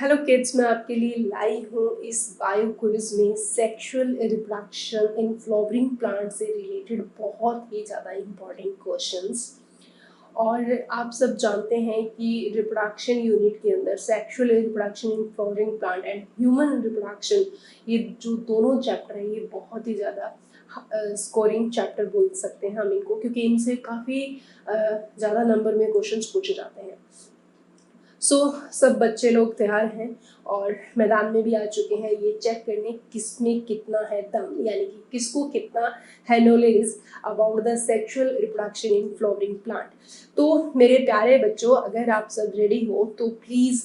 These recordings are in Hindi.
हेलो किड्स, मैं आपके लिए लाई हूँ इस बायो क्विज में sexual reproduction in flowering plant से रिलेटेड बहुत ही ज़्यादा इम्पॉर्टेंट क्वेश्चंस। और आप सब जानते हैं कि रिप्रोडक्शन यूनिट के अंदर sexual reproduction in flowering plant and human reproduction, ये जो दोनों चैप्टर हैं ये बहुत ही ज़्यादा स्कोरिंग चैप्टर बोल सकते हैं हम इनको, क्योंकि इनसे काफ़ी ज़्यादा नंबर में क्वेश्चंस पूछे जाते हैं। सब बच्चे लोग तैयार हैं और मैदान में भी आ चुके हैं ये चेक करने किसमें कितना है दम, यानी कि किसको कितना है knowledge about the sexual reproduction in flowering plant. तो मेरे प्यारे बच्चों, अगर आप सब रेडी हो तो प्लीज़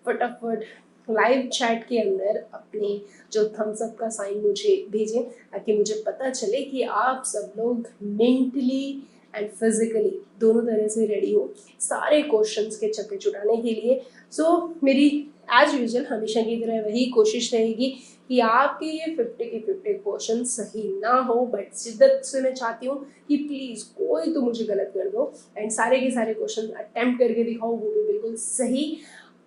फटाफट लाइव चैट के अंदर अपने जो थम्स अप का साइन मुझे भेजें, ताकि मुझे पता चले कि आप सब लोग मेंटली एंड फिजिकली दोनों तरह से रेडी हो सारे क्वेश्चंस के चक्के छुड़ाने के लिए। मेरी एज यूजुअल हमेशा की तरह वही कोशिश रहेगी कि आपके ये 50 के 50 क्वेश्चन सही ना हो, बट शिद्दत से मैं चाहती हूँ कि प्लीज़ कोई तो मुझे गलत कर दो एंड सारे के सारे क्वेश्चन अटेम्प्ट करके दिखाओ, वो भी बिल्कुल सही।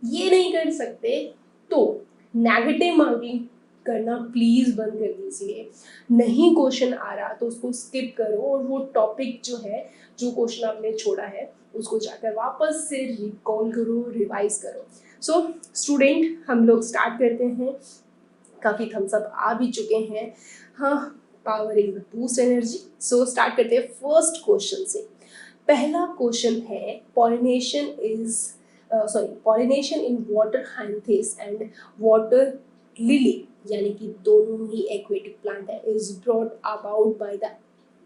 ये नहीं कर सकते तो नेगेटिव मार्किंग करना प्लीज़ बंद कर दीजिए। नहीं क्वेश्चन आ रहा तो उसको स्किप करो और वो टॉपिक जो है, जो क्वेश्चन आपने छोड़ा है, उसको जाकर वापस से रिकॉल करो, रिवाइज करो। स्टूडेंट, हम लोग स्टार्ट करते हैं। काफ़ी थम्स अप आ भी चुके हैं। हाँ, power is the boost energy. Start करते हैं फर्स्ट क्वेश्चन से। पहला क्वेश्चन है pollination in water hyacinths and water lily, यानी कि दोनों ही एक्वेटिक प्लांट है, is brought about by the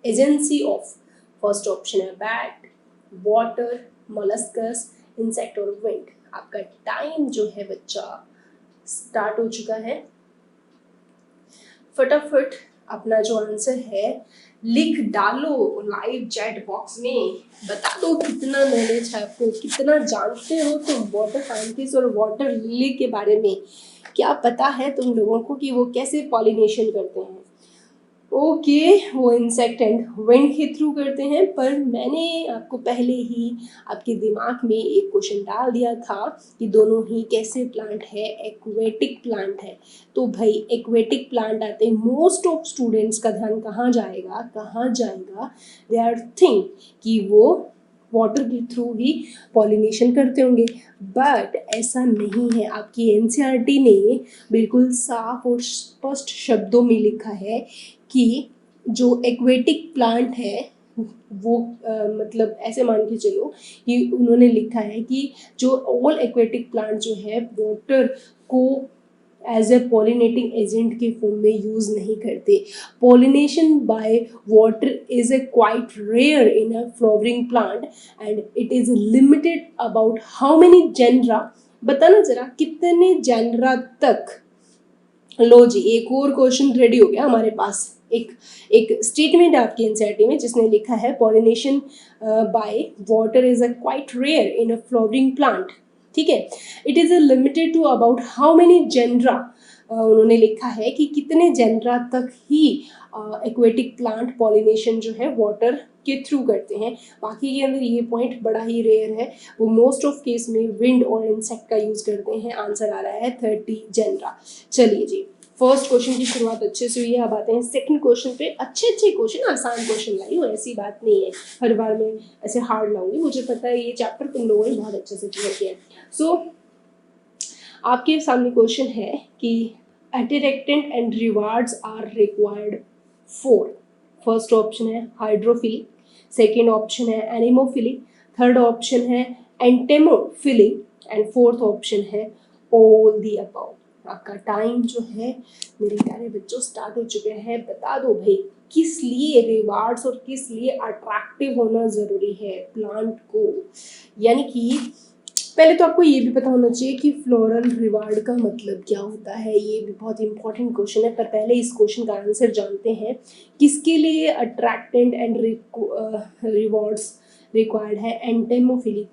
agency of. First option है बैट, वाटर, मोलस्कस, इंसेक्ट और विंड। आपका टाइम जो है बच्चा स्टार्ट हो चुका है। फटाफट अपना जो आंसर है लिख डालो लाइव चैट बॉक्स में। बता दो कितना नॉलेज है आपको, कितना जानते हो तुम वाटर साइंटिस्ट और वाटर लिली के बारे में। क्या पता है तुम लोगों को कि वो कैसे पॉलिनेशन करते हैं। ओके, वो इंसेक्ट एंड विंड के थ्रू करते हैं, पर मैंने आपको पहले ही आपके दिमाग में एक क्वेश्चन डाल दिया था कि दोनों ही कैसे प्लांट है, एक्वेटिक प्लांट है। तो भाई एक्वेटिक प्लांट आते मोस्ट ऑफ स्टूडेंट्स का ध्यान कहाँ जाएगा, दे आर थिंक कि वो वाटर के थ्रू ही पॉलिनेशन करते होंगे, बट ऐसा नहीं है। आपकी एनसीईआरटी ने बिल्कुल साफ और स्पष्ट शब्दों में लिखा है कि जो एक्वेटिक प्लांट है वो मतलब ऐसे मान के चलो कि उन्होंने लिखा है कि जो ऑल एक्वेटिक प्लांट जो है वाटर को एज ए पॉलिनेटिंग एजेंट के फॉर्म में यूज नहीं करते। Pollination by water is a quite rare in a flowering plant and it is limited about how many genera. बताना जरा कितने जेनरा तक। लो जी, एक और क्वेश्चन रेडी हो गया हमारे पास। एक स्टेटमेंट आपकी एनसीईआरटी में जिसने लिखा है pollination by water is a quite rare in a flowering plant. ठीक है, it is limited to about how many genera. उन्होंने लिखा है कि कितने जेनरा तक ही एक्वेटिक प्लांट पॉलिनेशन जो है वाटर के थ्रू करते हैं। बाकी के अंदर ये पॉइंट बड़ा ही रेयर है, वो मोस्ट ऑफ केस में विंड और इंसेक्ट का यूज करते हैं। आंसर आ रहा है 30 जेनरा। चलिए जी, फर्स्ट क्वेश्चन की शुरुआत अच्छे से हुई है। अब आते हैं सेकंड क्वेश्चन पे। अच्छे क्वेश्चन, आसान क्वेश्चन लाई हूँ, ऐसी बात नहीं है हर बार मैं ऐसे हार्ड लाऊंगी। मुझे पता है ये चैप्टर तुम लोगों ने बहुत अच्छे से क्लियर किया है। आपके सामने क्वेश्चन है कि attractants and rewards are required for. First option है हाइड्रोफिली, सेकेंड ऑप्शन है एनिमोफिली, थर्ड ऑप्शन है एंटेमोफिली एंड फोर्थ ऑप्शन है ऑल दी अबव। आपका टाइम जो है मेरे प्यारे बच्चों स्टार्ट हो चुके हैं। बता दो भाई किस लिए रिवार्ड्स और किस लिए अट्रैक्टिव होना जरूरी है प्लांट को। यानी कि पहले तो आपको ये भी पता होना चाहिए कि फ्लोरल रिवार्ड का मतलब क्या होता है। ये भी बहुत इंपॉर्टेंट क्वेश्चन है, पर पहले इस क्वेश्चन का आंसर जानते हैं। किसके लिए अट्रैक्टेंट एंड रिवॉर्ड्स रिक्वायर्ड है? एंटेमोफिली।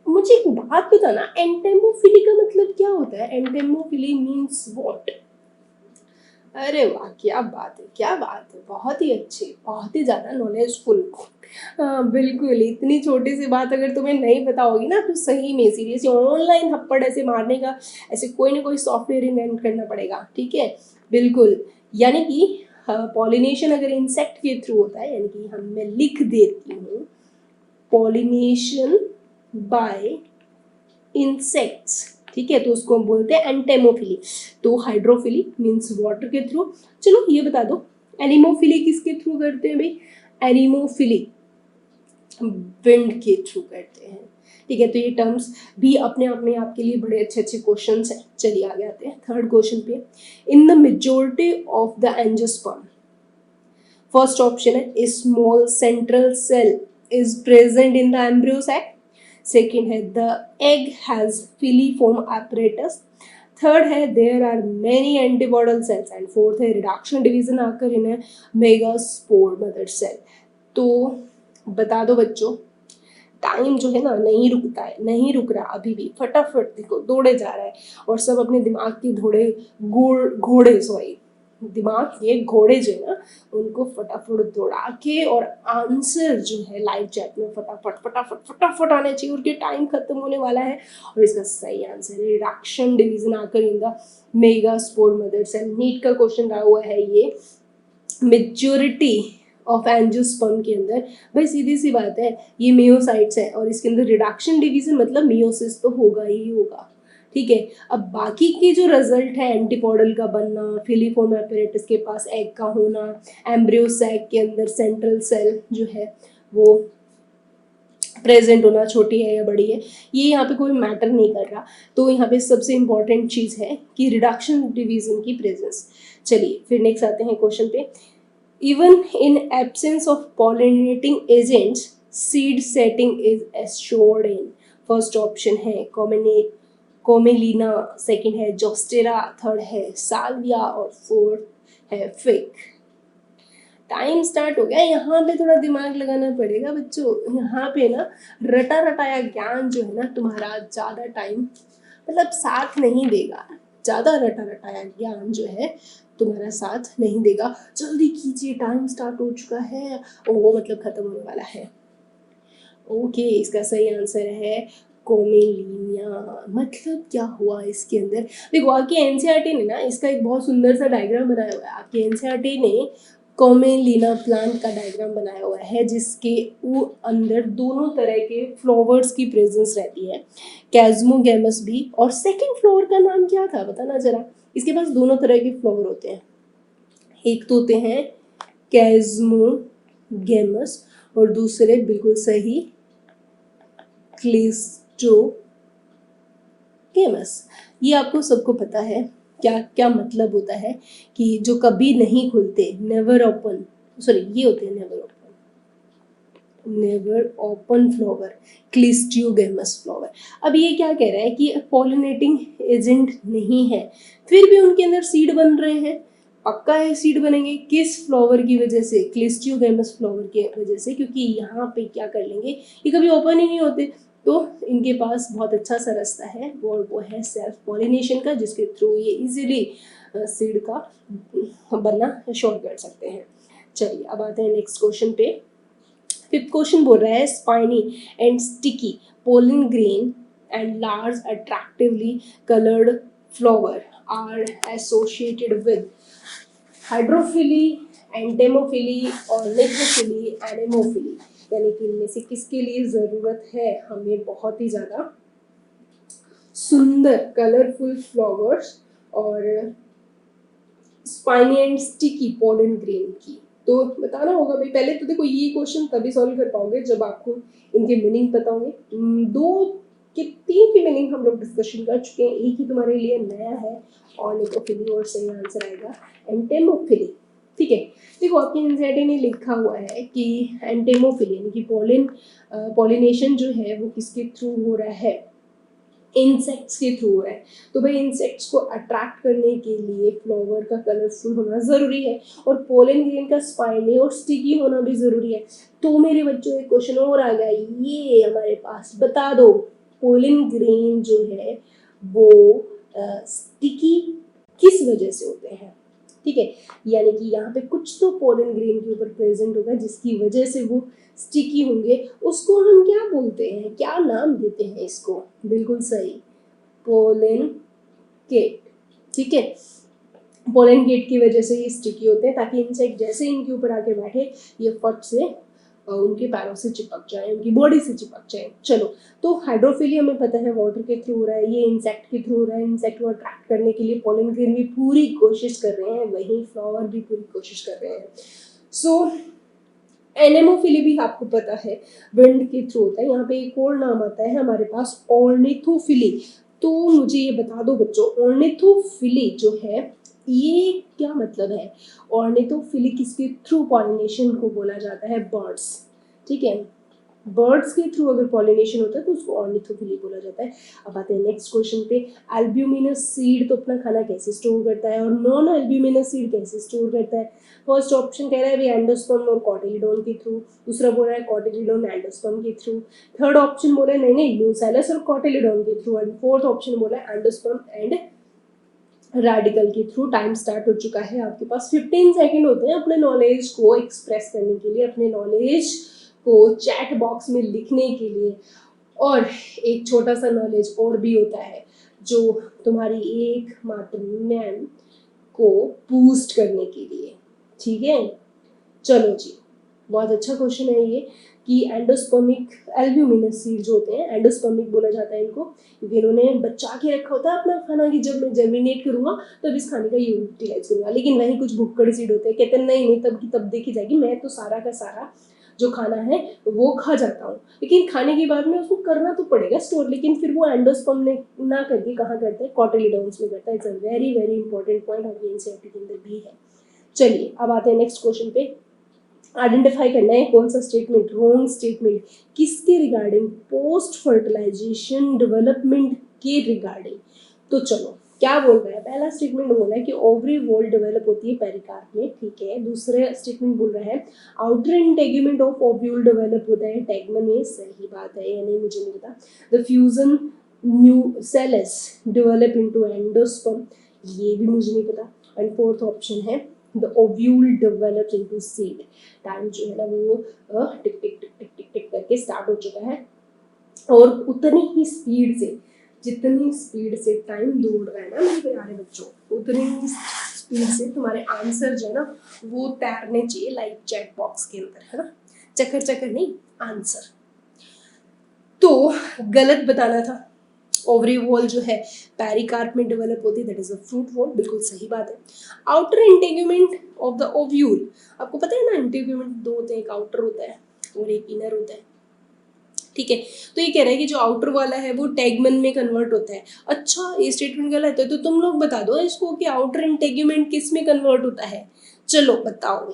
मुझे एक बात बताना, एंटेमोफिली का मतलब क्या होता है? Entomophily means what? अरे वाह, क्या बात है, क्या बात है, बहुत ही अच्छी, बहुत ही ज़्यादा नॉलेजफुल। बिल्कुल, इतनी छोटी सी बात अगर तुम्हें नहीं पता होगी ना, तो सही में सीरियसली ऑनलाइन थप्पड़ ऐसे मारने का ऐसे कोई ना कोई सॉफ्टवेयर इन्वेंट करना पड़ेगा, ठीक है। बिल्कुल, यानी कि पॉलिनेशन अगर इंसेक्ट के थ्रू होता है, यानी कि मैं लिख देती हूँ, पॉलिनेशन बाय इंसेक्ट्स, ठीक है, तो उसको हम बोलते हैं एंटेमोफिली। तो हाइड्रोफिली मीन्स वाटर के थ्रू। चलो ये बता दो, एनिमोफिली किसके थ्रू करते हैं भाई? एनिमोफिली विंड के थ्रू करते हैं, ठीक है। तो ये टर्म्स भी अपने आप में आपके लिए बड़े अच्छे अच्छे क्वेश्चन हैं। चलिए आगे आते हैं थर्ड क्वेश्चन पे। In the majority of the angiosperm, first option है small central cell is present in the embryo sac, second है the egg has filiform apparatus, third है there are many antipodal cells, and fourth है रिडक्शन डिवीजन आकर इन है मेगास्पोर मदर सेल। तो बता दो बच्चों, टाइम जो है ना नहीं रुकता है, नहीं रुक रहा अभी भी, फटाफट देखो दौड़े जा रहा है, और सब अपने दिमाग की घोड़े सॉरी दिमाग के घोड़े जो है ना, उनको फटाफट दौड़ा के और आंसर जो है लाइव चैट में फटाफट फटाफट फटाफट आना चाहिए, उनके टाइम खत्म होने वाला है। और इसका सही आंसर है reduction division occur in the megaspore mother cell. NEET का क्वेश्चन रहा हुआ है ये, मेच्योरिटी ऑफ एंजियोस्पर्म के अंदर। भाई सीधी सी बात है, ये मियोसाइट्स है और इसके अंदर रिडक्शन डिवीजन मतलब मियोसिस तो होगा ही होगा, ठीक है। अब बाकी के जो रिजल्ट है, एंटीपोडल का बनना, फिलीफॉर्म एपैरेटस के पास एग का होना, एम्ब्रियो सैक के अंदर सेंट्रल सेल जो है वो प्रेजेंट होना, छोटी है या बड़ी है, ये यहाँ पे कोई मैटर नहीं कर रहा। तो यहाँ पे सबसे इंपॉर्टेंट चीज़ है कि रिडक्शन डिवीजन की प्रेजेंस। चलिए फिर नेक्स्ट आते हैं क्वेश्चन पे। Even in absence of pollinating agents, seed setting is assured in. First option है कोमेलिना, सेकंड है जोस्टेरा, थर्ड है साल्विया और फोर्थ है फिग। टाइम स्टार्ट हो गया, यहाँ पे थोड़ा दिमाग लगाना पड़ेगा बच्चों। यहाँ पे ना रटा रटाया ज्ञान जो है ना तुम्हारा ज़्यादा टाइम मतलब साथ नहीं देगा, ज़्यादा रटा रटाया ज्ञान जो है तुम्हारा साथ नहीं देगा। जल्दी कीजिए, टाइम स्टार्ट हो चुका है, वो मतलब खत्म होने वाला है। ओके, इसका सही आंसर है कोमेलिनिया। मतलब क्या हुआ इसके अंदर? देखो आपकी एनसीईआरटी ने ना इसका एक बहुत सुंदर सा डायग्राम बनाया हुआ है। आपकी एनसीईआरटी ने कोमेलिना प्लांट का डायग्राम बनाया हुआ है, जिसके वो अंदर दोनों तरह के फ्लावर्स की प्रेजेंस रहती है, कैज्मोगेमस भी। और सेकंड फ्लावर का नाम क्या था बताना जरा? इसके पास दोनों तरह के फ्लावर होते हैं, एक तो होते हैं कैज्मोगेमस और दूसरे बिल्कुल सही क्लिस्टोगेमस। ये आपको सबको पता है क्या क्या मतलब होता है, कि जो कभी नहीं खुलते, नेवर ओपन, सॉरी ये होते हैं never open flower, cleistogamous flower. अब ये क्या कह रहा है कि पॉलिनेटिंग एजेंट नहीं है, फिर भी उनके अंदर सीड बन रहे हैं। पक्का है सीड बनेंगे, किस फ्लावर की वजह से? क्लिस्टोगेमस फ्लावर की वजह से, क्योंकि यहाँ पे क्या कर लेंगे, ये कभी ओपन ही नहीं होते, तो इनके पास बहुत अच्छा सा रास्ता है, वो है सेल्फ पॉलिनेशन का, जिसके थ्रू ये इजीली सीड का बनना शॉर्ट कर सकते हैं। चलिए अब आते हैं नेक्स्ट क्वेश्चन पे। फिफ्थ क्वेश्चन बोल रहा है spiny and sticky pollen grain and large attractively coloured flower are associated with hydrophily, entomophily और नेक्रोफिली, एनेमोफिली। यानी कि इनमें से किसके लिए ज़रूरत है हमें बहुत ही ज़्यादा सुंदर कलरफुल फ्लावर्स और spiny and sticky pollen grain की? तो बताना होगा भाई। पहले तो देखो ये क्वेश्चन तभी सॉल्व कर पाओगे जब आपको इनके मीनिंग पता होंगे। दो के तीन की मीनिंग हम लोग डिस्कशन कर चुके हैं, एक ही तुम्हारे लिए नया है, ऑर्निथोफिली, और सही आंसर आएगा एंटेमोफिली, ठीक है। देखो आपकी एनसीईआरटी ने लिखा हुआ है कि एंटेमोफिली यानी कि पॉलिनेशन जो है वो किसके थ्रू हो रहा है? इंसेक्ट्स के थ्रू है। तो भाई इंसेक्ट्स को अट्रैक्ट करने के लिए फ्लावर का कलरफुल होना ज़रूरी है, और पोलन ग्रेन का स्पाइनी और स्टिकी होना भी ज़रूरी है। तो मेरे बच्चों एक क्वेश्चन और आ गया ये हमारे पास, बता दो पोलन ग्रेन जो है वो स्टिकी किस वजह से होते हैं? ठीक है, यानी कि यहाँ पे कुछ तो पोलन ग्रेन के ऊपर प्रेजेंट होगा जिसकी वजह से वो स्टिकी होंगे। उसको हम क्या बोलते हैं, क्या नाम देते हैं इसको? बिल्कुल सही, पोलन गेट। ठीक है, पोलन गेट की वजह से ये स्टिकी होते हैं ताकि इंसेक्ट जैसे इनके ऊपर आके बैठे ये फट से उनके पैरों से चिपक जाए, उनकी बॉडी से चिपक जाए। चलो, तो हाइड्रोफिली हमें पता है वाटर के थ्रू हो रहा है, ये इंसेक्ट के थ्रू हो रहा है। इंसेक्ट को अट्रैक्ट करने के लिए पोलन ग्रेन भी पूरी कोशिश कर रहे हैं, वहीं फ्लावर भी पूरी कोशिश कर रहे हैं। सो एनेमोफिली भी आपको पता है विंड के थ्रू होता है। यहाँ पे एक और नाम आता है हमारे पास, ऑर्निथोफिली। तो मुझे ये बता दो बच्चों, ऑर्निथोफिली जो है ये क्या मतलब है? ऑर्निथोफिली किसके थ्रू पॉलिनेशन को बोला जाता है? बर्ड्स। ठीक है, बर्ड्स के थ्रू अगर पॉलिनेशन होता है तो उसको ऑर्निथोफिली बोला जाता है। अब आते हैं नेक्स्ट क्वेश्चन पे। एल्ब्यूमिनस सीड तो अपना खाना कैसे स्टोर करता है और नॉन एल्ब्यूमिनस सीड कैसे स्टोर करता है? फर्स्ट ऑप्शन कह रहा है एंडोस्पर्म और कॉटिलीडोन के थ्रू, दूसरा बोल रहा है कॉटिलीडोन एंडोस्पर्म के थ्रू, थर्ड ऑप्शन बोल रहा है नहीं न्यूसेलस और कॉटिलीडोन के थ्रू, एंड फोर्थ ऑप्शन बोला है एंडोस्पर्म एंड रेडिकल के थ्रू। टाइम स्टार्ट हो चुका है, आपके पास 15 सेकंड होते हैं अपने नॉलेज को एक्सप्रेस करने के लिए, अपने नॉलेज को चैट बॉक्स में लिखने के लिए। और एक छोटा सा नॉलेज और भी होता है जो तुम्हारी एकमात्र मैम को बूस्ट करने के लिए। ठीक है, चलो जी, बहुत अच्छा क्वेश्चन है ये कि एंडोस्पर्मिक एल्ब्यूमिनस सीड जो होते हैं, एंडोस्पर्मिक बोला जाता है इनको, क्योंकि इन्होंने बचा के रखा होता है अपना खाना कि जब मैं जर्मिनेट करूंगा तब इस खाने का यूटिलाइज करूंगा। लेकिन वहीं कुछ भुक्कड़ सीड होते हैं, कहते हैं नहीं तब की तब देखी जाएगी, मैं तो सारा का सारा जो खाना है वो खा जाता हूँ, लेकिन खाने के बाद में उसको करना तो पड़ेगा स्टोर। लेकिन फिर वो एंडोस्पर्म ने ना करके कहाँ करता है? कॉटिलीडोन्स में करता है। It's a very very important point, और ये एनसीईआरटी के अंदर भी है। चलिए अब आते हैं नेक्स्ट क्वेश्चन पे। आइडेंटिफाई करना है कौन सा स्टेटमेंट रॉन्ग स्टेटमेंट किसके रिगार्डिंग? पोस्ट फर्टिलाइजेशन डेवलपमेंट के रिगार्डिंग। तो चलो, क्या बोल रहा है? पहला स्टेटमेंट बोल रहा है कि ओवरी वॉल डेवलप होती है पेरिकार्प में, ठीक है। दूसरा स्टेटमेंट बोल रहा है outer integument of ovule develop होता है टैगमन में, सही बात है या नहीं मुझे नहीं पता। The fusion nucellus develop into endosperm, ये भी मुझे नहीं पता। एंड फोर्थ ऑप्शन है the ovule develops into seed. Time जो है ना वो टिक टिक टिक टिक टिक टिक करके स्टार्ट हो चुका है, और उतनी ही स्पीड से, जितनी स्पीड से टाइम दौड़ रहा है ना मेरे प्यारे बच्चों, उतनी ही स्पीड से तुम्हारे आंसर जो है ना वो तैरने चाहिए लाइक चैट बॉक्स के अंदर, है ना। चक्कर चक्कर नहीं, आंसर। तो गलत बताना था। ओवरी वॉल जो है पेरिकार्प में डेवलप होती है, that is a fruit wall, बिल्कुल सही बात है। Outer integument of the ovule, आपको पता है ना इंटेग्यूमेंट दो होते हैं, एक आउटर होता है और एक इनर होता है, ठीक है। तो ये कह रहा है कि जो आउटर वाला है वो टैगमन में कन्वर्ट होता है। अच्छा, ये स्टेटमेंट गलत है, तो तुम लोग बता दो इसको कि आउटर इंटेग्यूमेंट किस में कन्वर्ट होता है। चलो बताओ,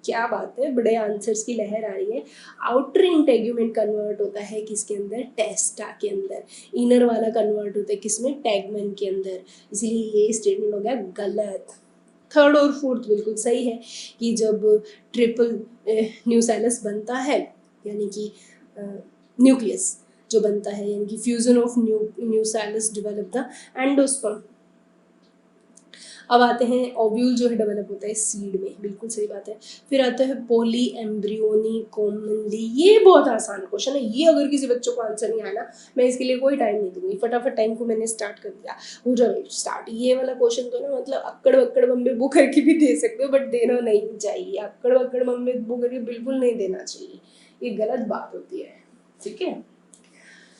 क्या बात है, बड़े आंसर्स की लहर आ रही है। आउटर इंटेग्यूमेंट कन्वर्ट होता है किसके अंदर? टेस्टा के अंदर। इनर वाला कन्वर्ट होता है किसमें? टैगमन के अंदर। इसीलिए ये स्टेटमेंट हो गया गलत। थर्ड और फोर्थ बिल्कुल सही है कि जब ट्रिपल न्यूसेलस बनता है, यानी कि न्यूक्लियस जो बनता है, यानी कि fusion of nucellus develop the endosperm. अब आते हैं ओव्यूल जो है डेवलप होता है सीड में, बिल्कुल सही बात है। फिर आता है पॉली एम्ब्रियोनी कॉमनली, ये बहुत आसान क्वेश्चन है, ये अगर किसी बच्चों को आंसर नहीं आया ना, मैं इसके लिए कोई टाइम नहीं दूंगी, फटाफट टाइम को मैंने स्टार्ट कर दिया, हो जाए स्टार्ट। ये वाला क्वेश्चन तो ना मतलब अक्कड़ बक्कड़ बम्बे बो करके भी दे सकते हो, बट देना नहीं चाहिए, अक्कड़ बक्कड़ बम्बे बो करके बिल्कुल नहीं देना चाहिए, ये गलत बात होती है, ठीक है।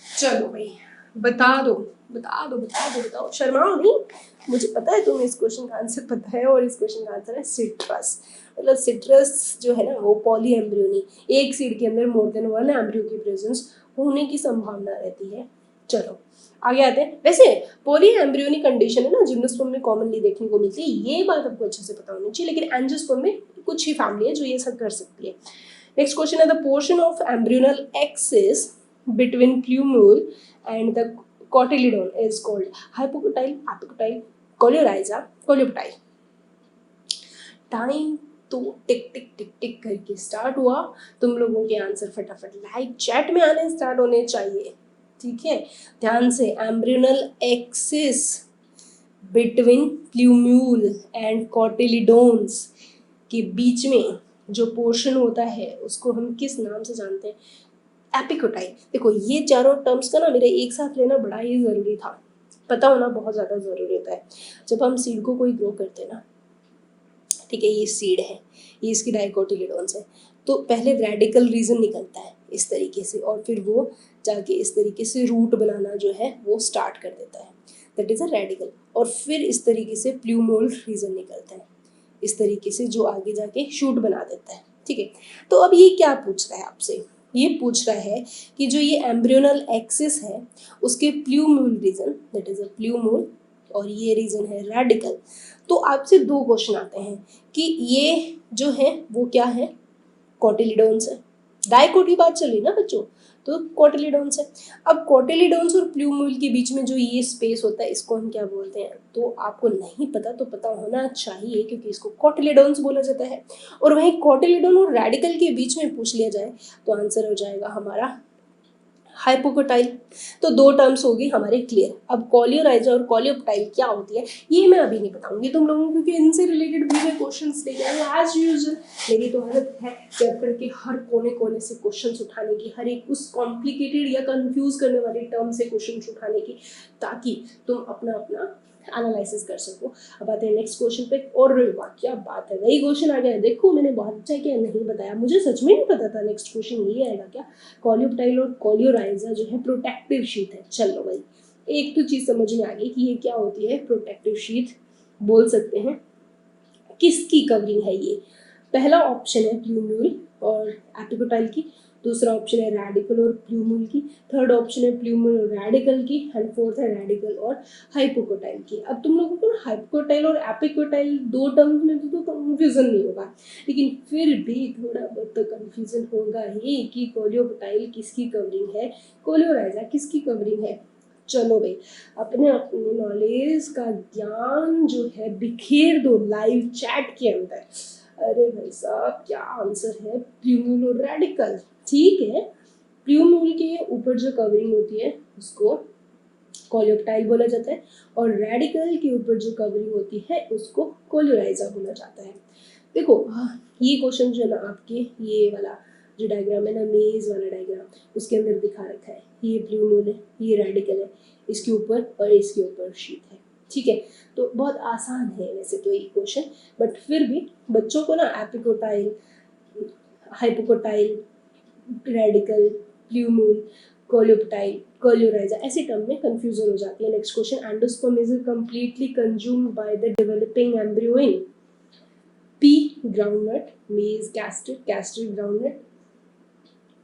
चलो भाई, बता दो बता दो बता दो बताओ, शर्माओ नहीं, मुझे पता है तुम्हें इस क्वेश्चन का आंसर पता है, और इस क्वेश्चन का आंसर है सिट्रस। मतलब सिट्रस जो है ना वो पॉली एम्ब्रियोनी, एक सीड के अंदर मोर देन वन एम्ब्रियो की प्रेजेंस होने की संभावना रहती है। चलो आगे आते हैं। वैसे पॉली एम्ब्रियोनी कंडीशन है ना जिम्नोस्पर्म में कॉमनली देखने को मिलती है, ये बात आपको अच्छे से पता होनी चाहिए, लेकिन एंजियोस्पर्म में कुछ ही फैमिली है जो ये सब कर सकती है। नेक्स्ट क्वेश्चन है the portion of embryonal axis between plumule and the cotyledon is called hypocotyle, apicotyle, coleorhiza, coleoptile। Time तो टिक टिक टिक टिक करके स्टार्ट हुआ, तुम लोगों के आंसर फटाफट लाइव चैट में आने स्टार्ट होने चाहिए, ठीक है। ध्यान से, embryonal axis between plumule and cotyledons के बीच में जो पोर्शन होता है उसको हम किस नाम से जानते हैं? एपिकोटाइल। देखो ये चारों टर्म्स का ना मेरे एक साथ लेना बड़ा ही ज़रूरी था, पता होना बहुत ज़्यादा ज़रूरी होता है। जब हम सीड को कोई ग्रो करते हैं ना, ठीक है, ये सीड है, ये इसकी डाइकोटिलिडोन्स है, तो पहले रेडिकल रीजन निकलता है इस तरीके से, और फिर वो जाके इस तरीके से रूट बनाना जो है वो स्टार्ट कर देता है, दैट इज़ अ रेडिकल। और फिर इस तरीके से प्ल्यूमोल रीजन निकलता है इस तरीके से, जो आगे जाके शूट बना देता है, ठीक है। तो अब ये क्या पूछ रहा है आपसे? ये पूछ रहा है कि जो ये एम्ब्रियोनल एक्सिस है उसके प्ल्यूमोल रीजन, दैट इज़ अ प्ल्यूमोल, और ये रीजन है रेडिकल। तो आपसे दो क्वेश्चन आते हैं कि ये जो है वो क्या है? कॉटिलिडोन्स है। डाइकोट की बात चली ना बच्चों, तो कॉटिलिडोन्स है। अब कॉटिलिडोन्स और प्ल्यूमोल के बीच में जो ये स्पेस होता है इसको हम क्या बोलते हैं? तो आपको नहीं पता तो पता होना चाहिए, क्योंकि इसको कॉटिलिडोन्स बोला जाता है। और वहीं कॉटिलिडोन और रेडिकल के बीच में पूछ लिया जाए तो आंसर हो जाएगा हमारा हाइपोकोटाइल। तो दो टर्म्स होगी हमारे क्लियर। अब कॉलियोराइजा और कॉलियोप्टाइल क्या होती है ये मैं अभी नहीं बताऊंगी तुम लोगों को, क्योंकि इनसे रिलेटेड भी मैं क्वेश्चंस लेके आई एज यूजुअल। मेरी तो आदत है चैप्टर के हर कोने कोने से क्वेश्चंस उठाने की, हर एक उस कॉम्प्लिकेटेड या कंफ्यूज करने वाली टर्म से क्वेश्चंस उठाने की, ताकि तुम अपना अपना एनालिसिस कर सको। अब आते हैं नेक्स्ट क्वेश्चन पे। और वाह क्या बात है, वही क्वेश्चन आ गया। देखो मैंने बहुत अच्छा क्या नहीं बताया, मुझे सच में नहीं पता था नेक्स्ट क्वेश्चन ये आएगा क्या। कॉलियोप्टाइल और कॉलियोराइजा जो है प्रोटेक्टिव शीट है। चलो भाई एक तो चीज समझ में आ गई कि ये क्या होती है, प्रोटेक्टिव शीट बोल सकते हैं। किसकी कवरिंग है ये? पहला ऑप्शन है प्ल्यूम्यूल और एपिकोटाइल की, दूसरा ऑप्शन है रेडिकल और प्ल्यूमूल की, थर्ड ऑप्शन है प्ल्यूमूल और रेडिकल की, एंड फोर्थ है रेडिकल और हाइपोकोटाइल की। अब तुम लोगों को हाइपोकोटाइल और एपिकोटाइल दो टर्म्स में तो कंफ्यूजन नहीं होगा, लेकिन फिर भी थोड़ा बहुत तो कंफ्यूजन होगा ही कि कॉलियोप्टाइल किसकी कवरिंग है, कॉलियोराइजा किसकी कवरिंग है। चलो भाई अपने अपने नॉलेज का ज्ञान जो है बिखेर दो लाइव चैट के अंदर। अरे भाई साहब क्या आंसर है? प्ल्यूमूल और रेडिकल। ठीक है, प्ल्यूमूल के ऊपर जो कवरिंग होती है उसको कॉलियोप्टाइल बोला जाता है, और रेडिकल के ऊपर जो कवरिंग होती है उसको कॉलियोराइजा बोला जाता है। देखो ये क्वेश्चन जो है ना आपके, ये वाला जो डायग्राम है ना, मेज वाला डायग्राम, उसके अंदर दिखा रखा है ये प्ल्यूमूल है, ये रेडिकल है, इसके ऊपर और इसके ऊपर शीट है, ठीक है। तो बहुत आसान है वैसे तो ये क्वेश्चन, बट फिर भी बच्चों को ना epicotyl, hypocotyl, radicle, plumule, coleoptile, coleorhiza ऐसे टर्म में कंफ्यूजन हो जाती है। Next question, endosperm is completely consumed by the developing embryo in pea groundnut, maize castor, crested groundnut,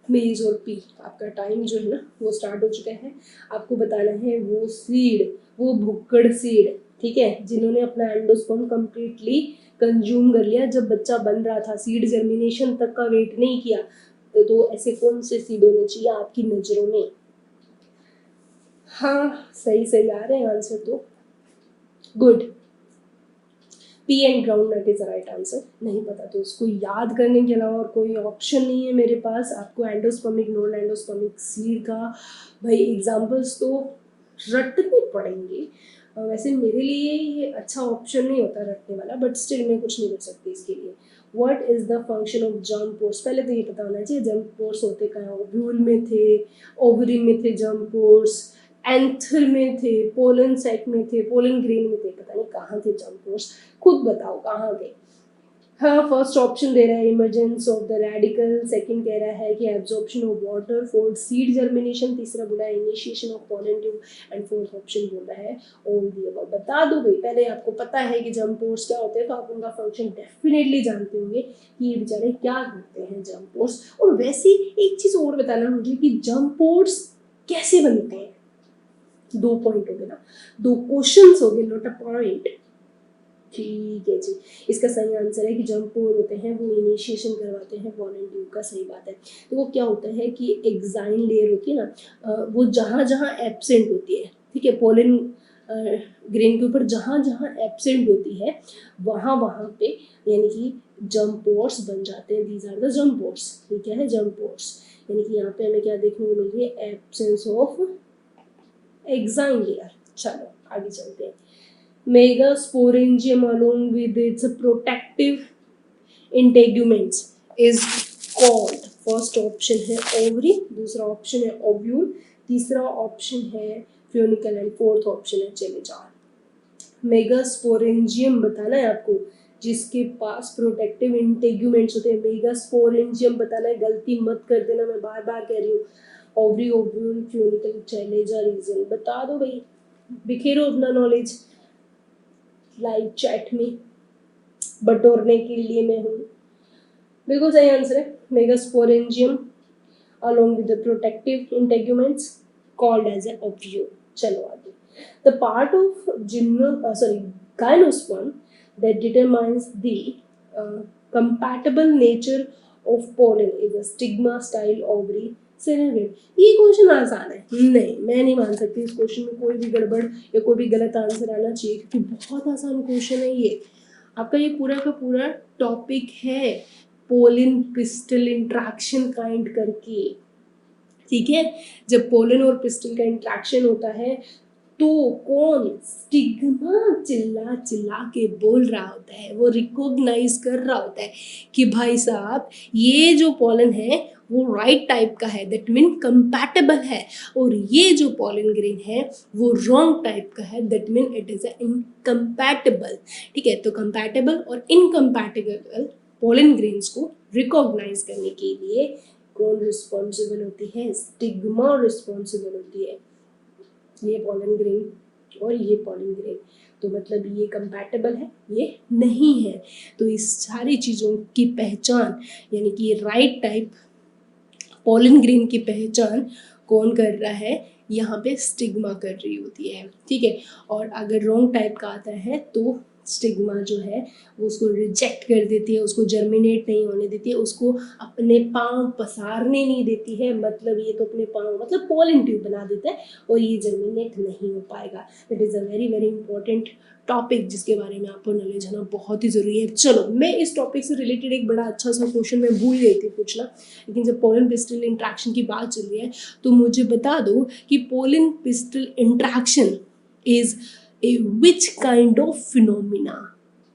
मेज और पी। आपका टाइम जो है ना वो स्टार्ट हो चुका है। आपको बताना है वो सीड, वो भुक्कड़ सीड, ठीक है, जिन्होंने अपना एंडोस्पर्म कंप्लीटली कंज्यूम कर लिया, जब बच्चा बन रहा था, सीड जर्मिनेशन तक का वेट नहीं किया। तो ऐसे कौन से सीड होने चाहिए आपकी नजरों में? हाँ सही सही आ रहे हैं आंसर तो, good. Pea and groundnut is right answer. नहीं पता तो उसको याद करने के अलावा और कोई ऑप्शन नहीं है मेरे पास। आपको एंडोस्पर्मिक नॉन एंडोस्पर्मिक सीड का भाई एग्जांपल्स तो रटने पड़ेंगे। वैसे मेरे लिए ये अच्छा ऑप्शन नहीं होता रटने वाला, बट स्टिल मैं कुछ नहीं कर सकती इसके लिए। What is the function of germ pores? पहले तो ये पता होना चाहिए जर्म पोर्स होते कहाँ, ओव्यूल में थे, ओवरी में थे जर्म पोर्स, एंथर में थे, पोलन साइट में थे, पोलन ग्रेन में थे, पता नहीं कहाँ थे जर्म पोर्स, खुद बताओ कहाँ थे। हाँ फर्स्ट ऑप्शन दे रहा है emergence of the radical, second कह रहा है कि absorption of water, fourth seed germination, तीसरा बोला है initiation of pollen tube, and fourth option बोल रहा है ऑल द अबव। बता दो भाई, पहले आपको पता है कि जर्म पोर्स क्या होते हैं तो आप उनका फंक्शन डेफिनेटली जानते होंगे कि ये बेचारे क्या करते हैं जर्म पोर्स। और वैसे एक चीज और बताना मुझे कि जर्म पोर्स कैसे बनते हैं? दो पॉइंट हो गए ना, दो क्वेश्चंस हो गए, नॉट अ पॉइंट। ठीक है जी, इसका सही आंसर है कि जर्म पोर होते हैं वो इनिशिएशन करवाते हैं पॉलन ट्यूब का। सही बात है। तो वो क्या होता है कि एक्साइन लेयर होती है ना, वो जहाँ जहाँ एब्सेंट होती है, ठीक है, पोलन ग्रेन के ऊपर जहाँ जहाँ एब्सेंट होती है वहाँ वहाँ पे यानी कि जर्म पोर्स बन जाते हैं। These are the germ pores. ये क्या है? Germ pores. यानी कि यहाँ पे हमें क्या देखने को मिल रही है? Absence of exine layer. चलो आगे चलते हैं। Megasporangium along with its protective integuments is called. First option है ओवरी, दूसरा ऑप्शन है ओव्यूल, तीसरा ऑप्शन है फ्यूनिकल एंड फोर्थ ऑप्शन है चले जाओ। मेगास्पोरेंजियम बताना है आपको, जिसके पास प्रोटेक्टिव इंटेग्यूमेंट्स होते हैं। मेगास्पोरेंजियम बताना है, गलती मत कर देना, मैं बार बार कह रही हूँ। ओवरी, ओव्यूल, फ्यूनिकल, चैलेजा, रीजन बता दो भाई, बिखेरो अपना नॉलेज लाइव चैट में, बटोरने के लिए मैं हूँ। बिल्कुल सही आंसर है megasporangium along with the protective integuments called as a ovule। चलो आगे। The part of gymnosperm that determines the compatible nature of pollen is a stigma style ovary syringe। ये क्वेश्चन आसान है, नहीं मैं नहीं मान सकती इस क्वेश्चन में कोई भी गड़बड़ या कोई भी गलत आंसर आना चाहिए, क्योंकि बहुत आसान क्वेश्चन है ये। आपका ये पूरा का पूरा टॉपिक है पोलिन पिस्टल इंट्रैक्शन काइंड करके, ठीक है। जब पोलन और पिस्टल का इंट्रैक्शन होता है तो कौन स्टिग्मा चिल्ला चिल्ला के बोल रहा होता है, वो रिकॉग्नाइज कर रहा होता है कि भाई साहब ये जो पोलन है वो राइट टाइप का है, दैट मीन कंपैटिबल है, और ये जो पोलन ग्रेन है वो रॉन्ग टाइप का है, that mean it is incompatible. ठीक है, तो कंपैटिबल और इनकम्पैटिबल पोलन ग्रेन्स को रिकॉग्नाइज करने के लिए कौन रिस्पॉन्सिबल होती है? स्टिग्मा रिस्पॉन्सिबल होती है। ये पोलन ग्रेन और ये पोलन ग्रेन, तो मतलब ये कंपैटिबल है, ये नहीं है। तो इस सारी चीज़ों की पहचान, यानी कि राइट टाइप पोलन ग्रेन की पहचान कौन कर रहा है? यहाँ पे स्टिग्मा कर रही होती है, ठीक है। और अगर रॉन्ग टाइप का आता है तो स्टिग्मा जो है वो उसको रिजेक्ट कर देती है, उसको जर्मिनेट नहीं होने देती है, उसको अपने पाँव पसारने नहीं देती है, मतलब ये तो अपने पाँव मतलब पोलन ट्यूब बना देता है और ये जर्मिनेट नहीं हो पाएगा। It is a very very important topic जिसके बारे में आपको नॉलेज होना बहुत ही ज़रूरी है। चलो, मैं इस टॉपिक से रिलेटेड एक बड़ा अच्छा सा क्वेश्चन मैं भूल गई थी पूछना, लेकिन जब पोलन पिस्टल इंट्रैक्शन की बात चल रही है तो मुझे बता दो कि pollen pistol interaction is a which kind of phenomena.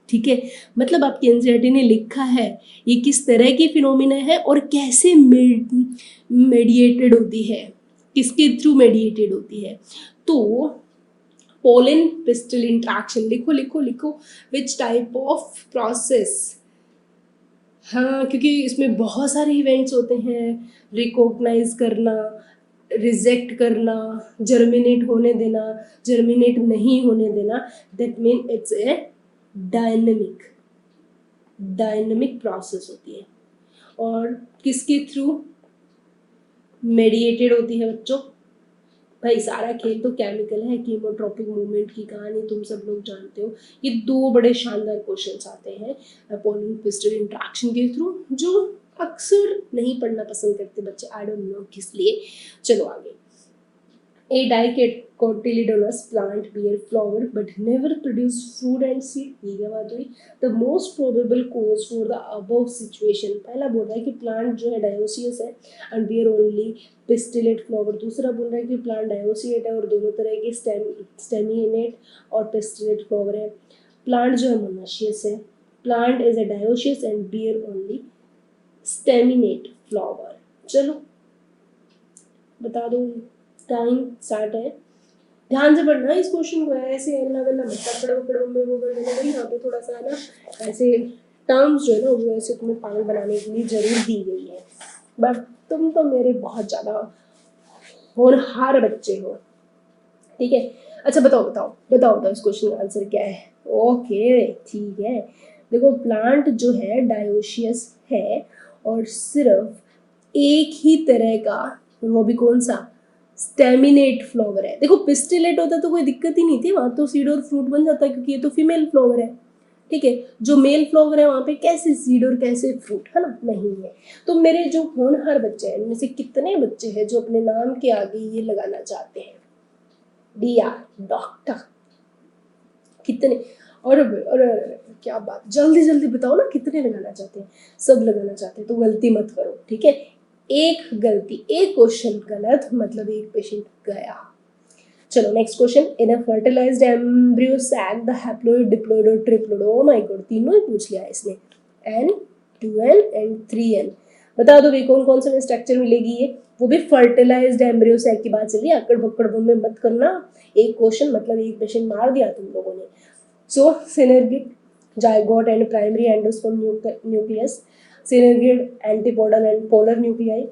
ठीक है, मतलब आपकी एनसीईआरटी ने लिखा है ये किस तरह की फिनोमिना है और कैसे मेडिएटेड होती है, किसके थ्रू मेडिएटेड होती है। तो पोलन पिस्टल इंट्रैक्शन लिखो लिखो लिखो, विच टाइप ऑफ प्रोसेस। हाँ, क्योंकि इसमें बहुत सारे इवेंट्स होते हैं, रिकॉग्नाइज करना, रिजेक्ट करना, जर्मिनेट होने देना, जर्मिनेट नहीं होने देना, that mean it's a dynamic process होती है। और किसके थ्रू मेडिएटेड होती है बच्चों? भाई सारा खेल तो केमिकल है, कीमोट्रॉपिक मूवमेंट की कहानी तुम सब लोग जानते हो। ये दो बड़े शानदार क्वेश्चंस आते हैं पोलन पिस्टल इंट्रैक्शन के थ्रू, जो अक्सर नहीं पढ़ना पसंद करते बच्चे, आई डोंट नो किस लिए। चलो आगे। A dicotyledonous plant bear flower but never produce fruit and seed। ये क्या बात हुई? The most probable cause for the above situation, पहला बोल रहा है कि प्लांट जो है डायोसियस है and bear only pistillate flower, दूसरा बोल रहा है कि प्लांट डायोसिएट है और दोनों तरह के स्टेमिनेट और पिस्टिलेट फ्लावर है। प्लांट जो है मोनाशियस है, plant is a dioecious and bear only staminate flower. चलो बता दो, टाइम स्टार्ट है। ध्यान से पढ़ना है इस क्वेश्चन को, ऐसे अल्लाह वल्लाह मत पकड़ो में वो कर देना भाई। यहाँ पे थोड़ा सा ना ऐसे टर्म्स जो है ना वो ऐसे तुम्हें पागल बनाने के लिए जरूर दी गई है, बट तुम तो मेरे बहुत ज़्यादा होनहार बच्चे हो, ठीक है। अच्छा बताओ बताओ बताओ बताओ इस क्वेश्चन का आंसर क्या है? ओके ठीक है, देखो प्लांट जो है डायोशियस है और सिर्फ एक ही तरह का, वो भी कौन सा? स्टेमिनेट फ्लावर है। देखो पिस्टिलेट होता तो कोई दिक्कत ही नहीं थी, वहां तो सीड और फ्रूट बन जाता क्योंकि ये तो फीमेल फ्लावर है, ठीक है। जो मेल फ्लावर है वहां पे कैसे सीड और कैसे फ्रूट, है ना? नहीं है। तो मेरे जो होनहार बच्चे हैं, इनमें से कितने बच्चे हैं जो अपने नाम के आगे ये लगाना चाहते हैं? डिया डॉक्टर, कितने? और क्या बात, जल्दी जल्दी बताओ ना, कितने लगाना चाहते हैं? सब लगाना चाहते हैं, तो गलती मत करो, ठीक है। एक गलती, एक क्वेश्चन गलत मतलब एक पेशेंट गया। चलो next question, in a fertilised embryo sac the haploid diploid और ट्रिप्लोइड, ओ माय गॉड तीनों ही पूछ लिया इसने, N 2N एंड 3N। बता दो भाई कौन कौन से स्ट्रक्चर मिलेगी ये, वो भी फर्टिलाइज्ड एम्ब्रियो सैक की बात चल रही है, अकड़ बक्कड़ में मत करना, एक क्वेश्चन मतलब एक पेशेंट मार दिया तुम लोगों ने। So synergid, zygote and primary endosperm nucleus, synergid antipodal and polar nuclei,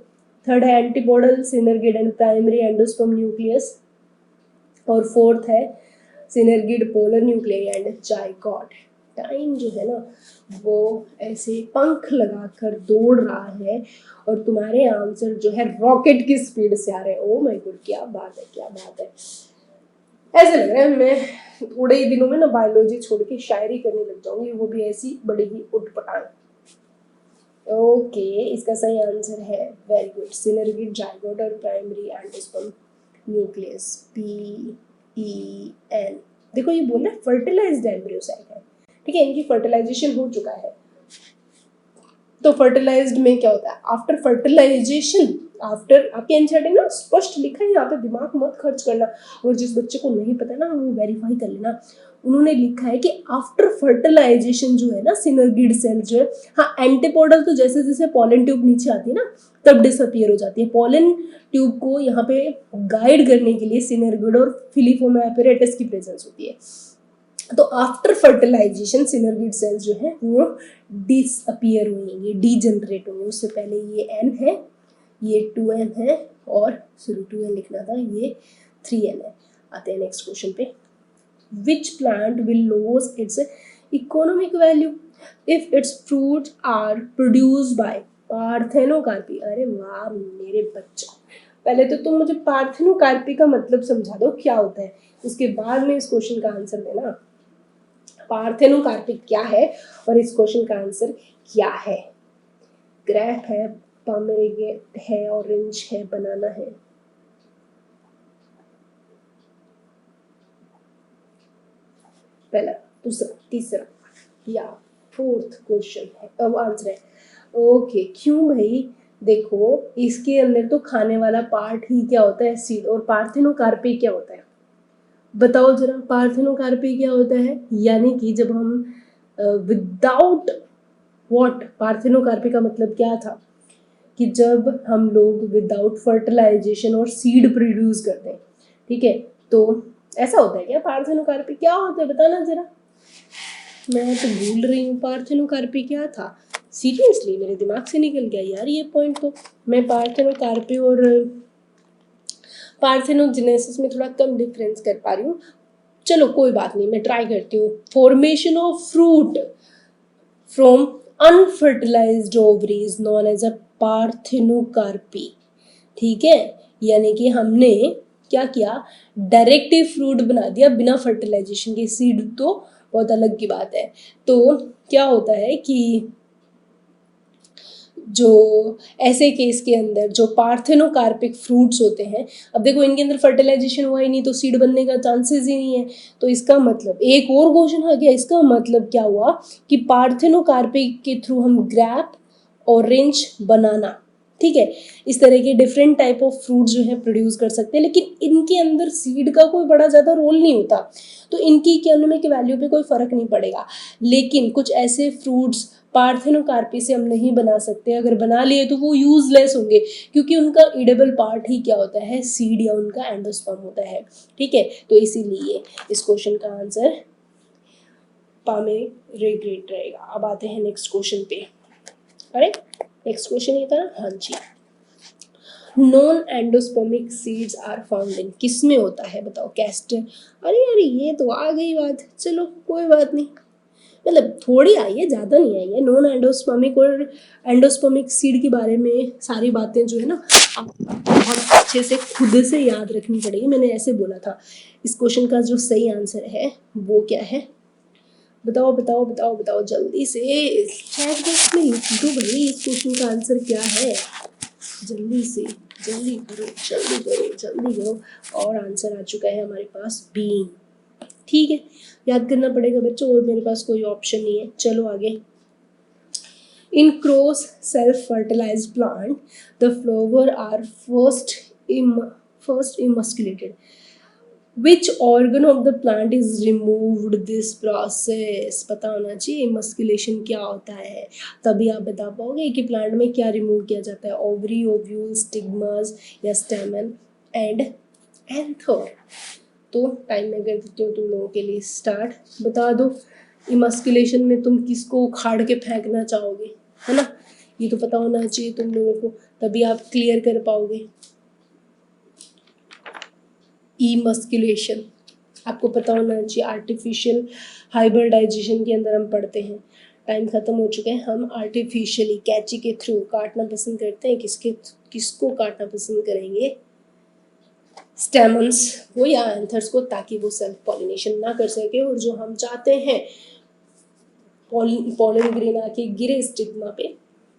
third है antipodal synergid and primary endosperm nucleus, और फोर्थ है synergid polar nuclei and zygote. Time जो है ना वो ऐसे पंख लगाकर दौड़ रहा है और तुम्हारे आंसर जो है रॉकेट की स्पीड से आ रहे हैं। ओ माय गॉड क्या बात है, क्या बात है। ऐसे लग रहा है मैं थोड़े ही दिनों में ना बायोलॉजी छोड़ के शायरी करने लग जाऊंगी, वो भी ऐसी बड़ी ही उठपटांग। ओके इसका सही आंसर है, वेरी गुड, सिनर्गिड जाइगोट और प्राइमरी एंडोस्पर्म न्यूक्लियस, PEN। देखो ये बोल रहे हैं फर्टिलाइज्ड एम्ब्रियो सैक है, ठीक है, इनकी फर्टिलाइजेशन हो चुका है। तो फर्टिलाइज्ड में क्या होता है, आफ्टर फर्टिलाइजेशन, आफ्टर, आपके एनसीईआरटी ना स्पष्ट लिखा है यहाँ पे, दिमाग मत खर्च करना, और जिस बच्चे को नहीं पता ना वो वेरीफाई कर लेना। उन्होंने लिखा है कि आफ्टर फर्टिलाइजेशन जो है ना सिनर्गिड सेल जो है, हाँ एंटीपोडल तो जैसे जैसे पॉलन ट्यूब नीचे आती है ना तब डिसअपियर हो जाती है। पॉलन ट्यूब को यहाँ पे गाइड करने के लिए सिनर्गिड और फिलीफोमा एपैरेटस की प्रेजेंस होती है। तो आफ्टर फर्टिलाइजेशन सिनर्गिड सेल्स जो है वो डिसअपियर होंगे, डीजनरेट होंगे। उससे पहले ये N है, ये 2N है, और सॉरी 2N लिखना था, ये 3N है। आते हैं नेक्स्ट क्वेश्चन पे, which plant will lose its economic value if its fruit are produce by parthenocarpy. अरे वाह मेरे बच्चा, पहले तो तुम मुझे पार्थेनोकार्पी का मतलब समझा दो क्या होता है, उसके बाद में इस क्वेश्चन का आंसर देना। पार्थेनोकार्पिक क्या है और इस क्वेश्चन का आंसर क्या है। ग्रेप है, पोमेग्रेनेट है, ऑरेंज है, बनाना है। पहला, दूसरा, तीसरा या फोर्थ क्वेश्चन है, अब आंसर है। ओके क्यों भाई, देखो इसके अंदर तो खाने वाला पार्ट ही क्या होता है, सीड, और पार्थेनोकार्पी क्या होता है बताओ जरा। पार्थेनोकार्पी क्या होता है, यानी कि जब हम विदाउट व्हाट, पार्थेनोकार्पी का मतलब क्या था कि जब हम लोग विदाउट फर्टिलाइजेशन और सीड प्रोड्यूस करते हैं, ठीक है, तो ऐसा होता है क्या। पार्थेनोकार्पी क्या होता है बताना जरा, मैं तो भूल रही हूँ पार्थेनोकार्पी क्या था, सीरियसली मेरे दिमाग से निकल गया यार ये पॉइंट। तो मैं पार्थेनोकार्पी और पार्थेनोजेनेसिस में थोड़ा कम डिफरेंस कर पा रही हूँ, चलो कोई बात नहीं मैं ट्राई करती हूँ। Formation of fruit from unfertilised ovaries known as a parthenocarpy, ठीक है, यानी कि हमने क्या किया, डायरेक्टिव फ्रूट बना दिया बिना फर्टिलाइजेशन के, सीड तो बहुत अलग की बात है। तो क्या होता है कि जो ऐसे केस के अंदर जो पार्थेनोकार्पिक फ्रूट्स होते हैं, अब देखो इनके अंदर फर्टिलाइजेशन हुआ ही नहीं तो सीड बनने का चांसेस ही नहीं है। तो इसका मतलब एक और क्वेश्चन आ गया, इसका मतलब क्या हुआ कि पार्थेनोकार्पिक के थ्रू हम ग्रेप, ऑरेंज, बनाना, ठीक है, इस तरह के डिफरेंट टाइप ऑफ फ्रूट जो है प्रोड्यूस कर सकते हैं, लेकिन इनके अंदर सीड का कोई बड़ा ज़्यादा रोल नहीं होता, तो इनकी इकोनॉमिक वैल्यू पे कोई फर्क नहीं पड़ेगा। लेकिन कुछ ऐसे फ्रूट्स पार्थेनोकार्पी से हम नहीं बना सकते, अगर बना लिए तो वो यूजलेस होंगे, क्योंकि उनका ईडेबल पार्ट ही क्या होता है, सीड या उनका एंडोस्पर्म होता है, ठीक है। तो इसीलिए इस क्वेश्चन का आंसर पोमेग्रेनेट रहेगा। अब आते हैं नेक्स्ट क्वेश्चन पे। अरे नेक्स्ट क्वेश्चन ये था ना, हाँ जी, non endospermic seeds are found in, किस में होता है बताओ, कैस्टर। अरे यार ये तो आ गई बात, चलो कोई बात नहीं, मतलब थोड़ी आई है, ज़्यादा नहीं आई है। नॉन एंडोस्पर्मिक और एंडोस्पर्मिक सीड के बारे में सारी बातें जो है ना आपको बहुत अच्छे से खुद से याद रखनी पड़ेगी, मैंने ऐसे बोला था। इस क्वेश्चन का जो सही आंसर है वो क्या है बताओ बताओ बताओ बताओ, जल्दी से चैट बॉक्स में लिख दो भाई इस क्वेश्चन का आंसर क्या है, जल्दी से, जल्दी करो जल्दी करो जल्दी करो। और आंसर आ चुका है हमारे पास बीन, ठीक है, याद करना पड़ेगा बच्चों, और मेरे पास कोई ऑप्शन नहीं है। चलो आगे, in cross self fertilized plant the flower are first emasculated. Which organ of the plant is removed this process, पता होना चाहिए इमस्कुलेशन क्या होता है, तभी आप बता पाओगे कि प्लांट में क्या रिमूव किया जाता है, ओवरी, ओव्यूल, स्टिग्मास या स्टेमन एंड एंथर। तो टाइम मैं कर देती हूँ तुम लोगों के लिए स्टार्ट। बता दो इमस्कुलेशन में तुम किसको उखाड़ के फेंकना चाहोगे, है ना, ये तो पता होना चाहिए तुम लोगों को, तभी आप क्लियर कर पाओगे। इमस्कुलेशन आपको पता होना चाहिए, आर्टिफिशियल हाइब्रिडाइजेशन के अंदर हम पढ़ते हैं। टाइम ख़त्म हो चुका है, हम आर्टिफिशियली कैंची के थ्रू काटना पसंद करते हैं, किसको काटना पसंद करेंगे, स्टेमन्स को या एंथर्स को, ताकि वो सेल्फ पॉलिनेशन ना कर सके और जो हम चाहते हैं पॉलन ग्रेन आके गिरे स्टिग्मा पे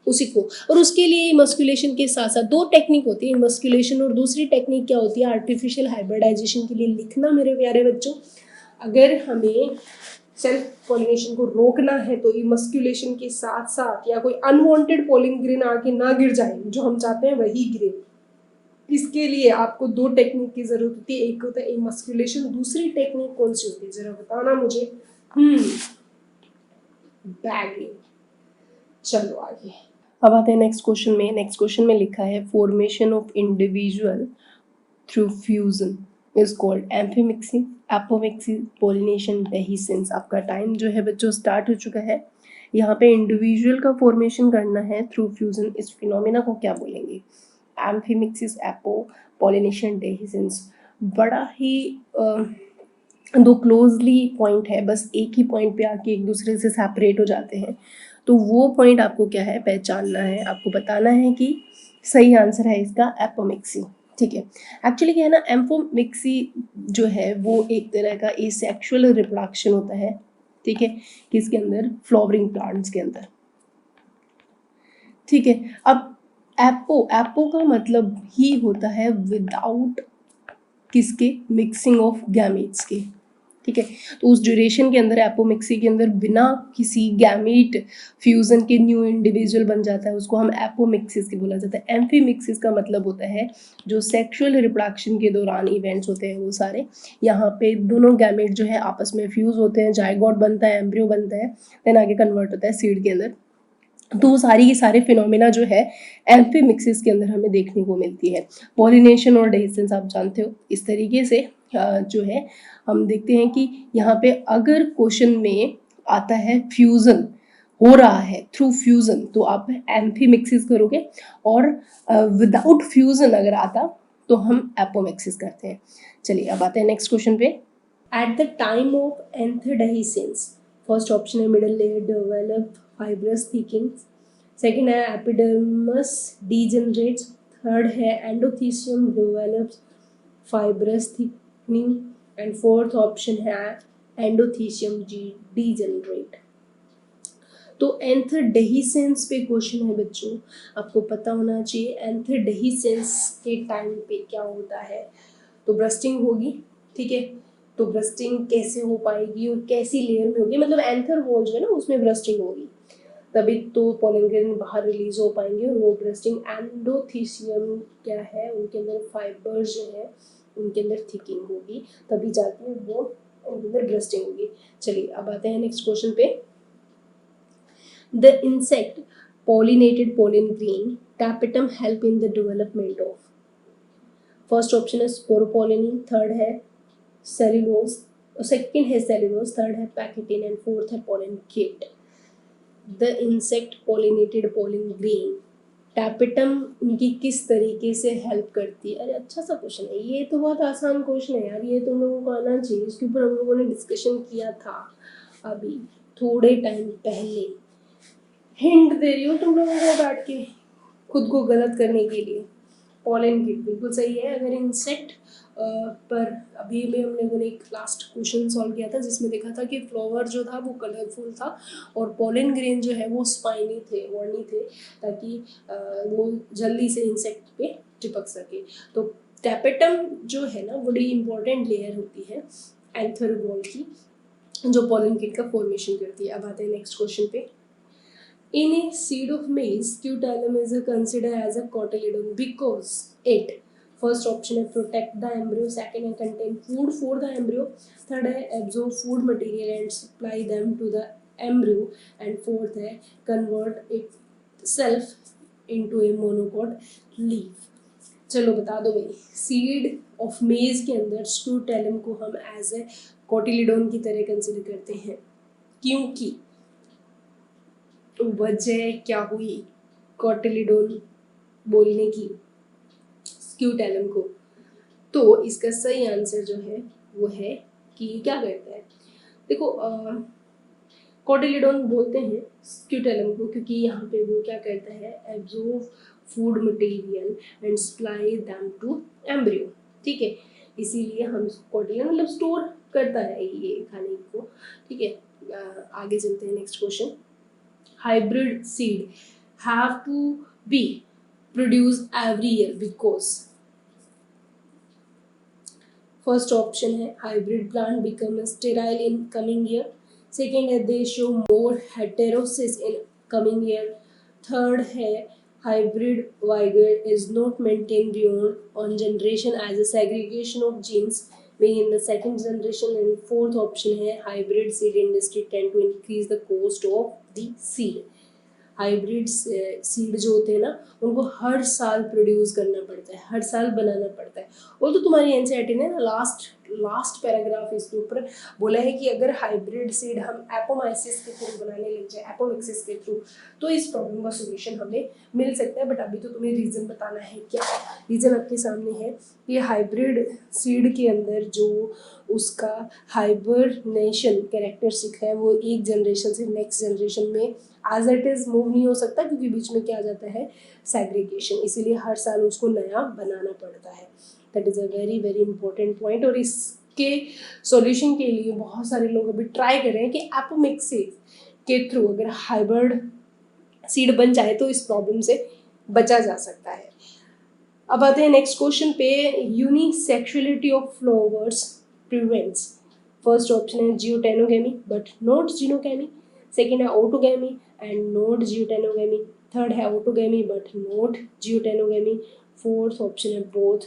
उसी को। और उसके लिए इमस्कुलेशन के साथ साथ दो टेक्निक होती है, इमस्कुलेशन और दूसरी टेक्निक क्या होती है, आर्टिफिशियल हाइब्रिडाइजेशन के लिए लिखना मेरे प्यारे बच्चों। अगर हमें सेल्फ पॉलिनेशन को रोकना है तो इमस्कुलेशन के साथ साथ या कोई अनवांटेड पॉलिन ग्रेन आके ना गिर जाए, जो हम चाहते हैं वही गिरे, इसके लिए आपको दो टेक्निक की जरूरत होती है, एक होता है इमस्कुलेशन, दूसरी टेक्निक कौन सी होती है जरा बताना मुझे। बैगिंग। चलो आगे, अब आते हैं नेक्स्ट क्वेश्चन में। नेक्स्ट क्वेश्चन में लिखा है formation of individual through fusion is called amphimixis, apomixis, pollination, dehiscence. आपका टाइम जो है बच्चों स्टार्ट हो चुका है। यहाँ पे इंडिविजुअल का फॉर्मेशन करना है थ्रू फ्यूजन, इस फिनोमिना को क्या बोलेंगे, एम्फीमिक्सिस, एपो, पॉलिनेशन, डेहिसेंस। बड़ा ही दो क्लोजली पॉइंट है, बस एक ही पॉइंट पे आके एक दूसरे से सेपरेट हो जाते हैं, तो वो पॉइंट आपको क्या है पहचानना है, आपको बताना है कि सही आंसर है इसका एपोमिक्सी। ठीक है, एक्चुअली क्या है ना, एम्फोमिक्सी जो है वो एक तरह का एसेक्सुअल रिप्रोडक्शन होता है, ठीक है, किसके अंदर, फ्लावरिंग प्लांट्स के अंदर। ठीक है, अब एपो का मतलब ही होता है विदाउट किसके, मिक्सिंग ऑफ गैमेट्स के। ठीक है, तो उस ड्यूरेशन के अंदर एपोमिक्सी के अंदर बिना किसी गैमेट फ्यूजन के न्यू इंडिविजुअल बन जाता है, उसको हम एपोमिक्सिस के बोला जाता है। एम्फीमिक्सिस का मतलब होता है जो सेक्सुअल रिप्रोडक्शन के दौरान इवेंट्स होते हैं वो सारे, यहाँ पे दोनों गैमेट जो है आपस में फ्यूज होते हैं, जायगोट बनता है, एम्ब्रियो बनता है, देन आगे कन्वर्ट होता है सीड के अंदर। तो वो सारी के सारे फिनोमिना जो है एम्फीमिक्सिस के अंदर हमें देखने को मिलती है। पॉलिनेशन और डेहिसेंस आप जानते हो, इस तरीके से जो है हम देखते हैं कि यहाँ पे अगर क्वेश्चन में आता है फ्यूजन हो रहा है थ्रू फ्यूजन, तो आप एम्फीमिक्सिस करोगे, और विदाउट फ्यूजन अगर आता तो हम एपोमिक्सिस करते हैं। चलिए अब आते हैं नेक्स्ट क्वेश्चन पे। At the time of anther dehiscence, first option है middle layer develop fibrous thickening, second है एपिडर्मस डीजनरेट्स, थर्ड है endothecium develops fibrous thickening, and fourth option है एंडोथीसियम डीजनरेट। तो एंथरडेहिसेंस पे क्वेश्चन है बच्चों, आपको पता होना चाहिए एंथरडेहिसेंस के टाइम पे क्या होता है, तो ब्रस्टिंग होगी। ठीक है, तो ब्रस्टिंग कैसे हो पाएगी और कैसी लेयर में होगी, मतलब एंथर वॉल जो है ना उसमें ब्रस्टिंग होगी, तभी तो पॉलन ग्रेन बाहर रिलीज हो पाएंगे, और वो ब्रस्टिंग एंडोथीसियम क्या है उनके अंदर फाइबर्स जो है उनके अंदर थिकिंग होगी, तभी जाके वो उनके अंदर ब्रस्टिंग होगी। चलिए अब आते हैं नेक्स्ट क्वेश्चन पे। The insect pollinated pollen grain tapetum help in the development of, first option है स्पोरोपोलिनी, थर्ड है सेल्यूलोज, सेकंड है सेल्यूलोज, थर्ड है पैकेटिन एंड फोर्थ है pollen kit. The insect pollinated pollen grain tapetum उनकी किस तरीके से हेल्प करती है। अरे अच्छा सा क्वेश्चन है, ये तो बहुत आसान क्वेश्चन है यार, ये तुम लोगों को आना चाहिए, इसके ऊपर हम लोगों ने डिस्कशन किया था अभी थोड़े टाइम पहले। हिंट दे रही हूँ तुम लोगों को बैठ के खुद को गलत करने के लिए। पॉलन किट बिल्कुल सही है। अगर इंसेक्ट पर अभी में हम लोगों ने एक लास्ट क्वेश्चन सॉल्व किया था जिसमें देखा था कि फ्लावर जो था वो कलरफुल था और पॉलन ग्रेन जो है वो स्पाइनी थे, वर्नी थे, ताकि वो जल्दी से इंसेक्ट पे चिपक सके। तो टैपेटम जो है ना बड़ी इंपॉर्टेंट लेयर होती है एंथर वॉल की, जो पॉलन किट का फॉर्मेशन करती है। अब आते हैं नेक्स्ट क्वेश्चन पे। In a seed of maize, scutellum is considered as a cotyledon because it first option है प्रोटेक्ट द एम्ब्रियो, सेकंड है contain food for the embryo, third है absorb food material and supply them to the embryo, and fourth है convert itself into a monocot leave. चलो बता दो भाई, सीड ऑफ मेज के अंदर स्क्रूटेलम को हम एज ए कोटिलिडोन की तरह कंसिडर करते हैं, क्योंकि वजह क्या हुई कोटिलिडोन बोलने की स्क्रूटेलम को? तो इसका सही आंसर जो है वो है कि क्या करता है, देखो कोटिलिडोन बोलते हैं स्क्रूटेलम को क्योंकि यहाँ पे वो क्या करता है, absorb food material and supply them to embryo, ठीक है, इसीलिए हम कोटिलिडोन मतलब स्टोर करता है ये खाने को, ठीक है। आगे चलते हैं, next question, hybrid seed have to be produce every year because, first option है hybrid plant become sterile in coming year, second है they show more heterosis in coming year, third है hybrid vigor is not maintained beyond on generation as a segregation of genes being in the second generation, and fourth option है hybrid seed industry tend to increase the cost of the seed। Hybrid seed जो होते हैं ना उनको हर साल प्रोड्यूस करना पड़ता है, हर साल बनाना पड़ता है। वो तो तुम्हारी एनसीईआरटी ने ना लास्ट पैराग्राफ इसके ऊपर बोला है कि अगर हाइब्रिड सीड हम एपोमाइसिस के थ्रू बनाने लग जाए, एपोमिक्सिस के थ्रू, तो इस प्रॉब्लम का सोल्यूशन हमें मिल सकता है। बट अभी तो तुम्हें रीज़न बताना है। क्या रीज़न आपके सामने है कि हाइब्रिड सीड के अंदर जो उसका हाइबरनेशन कैरेक्टरिस्टिक है वो एक जनरेशन से नेक्स्ट जनरेशन में एज इट इज़ मूव नहीं हो सकता, क्योंकि बीच में क्या आ जाता है, सेग्रीगेशन, इसीलिए हर साल उसको नया बनाना पड़ता है। That is a very very important point. और इसके सॉल्यूशन के लिए बहुत सारे लोग अभी ट्राई कर रहे हैं कि एपोमिक्सिस के थ्रू अगर हाइब्रिड सीड बन जाए तो इस प्रॉब्लम से बचा जा सकता है। अब आते हैं नेक्स्ट क्वेश्चन पे, unisexuality of flowers prevents, first option है geitonogamy but not xenogamy, second है autogamy and not geitonogamy, third है autogamy but not geitonogamy, fourth option है बोथ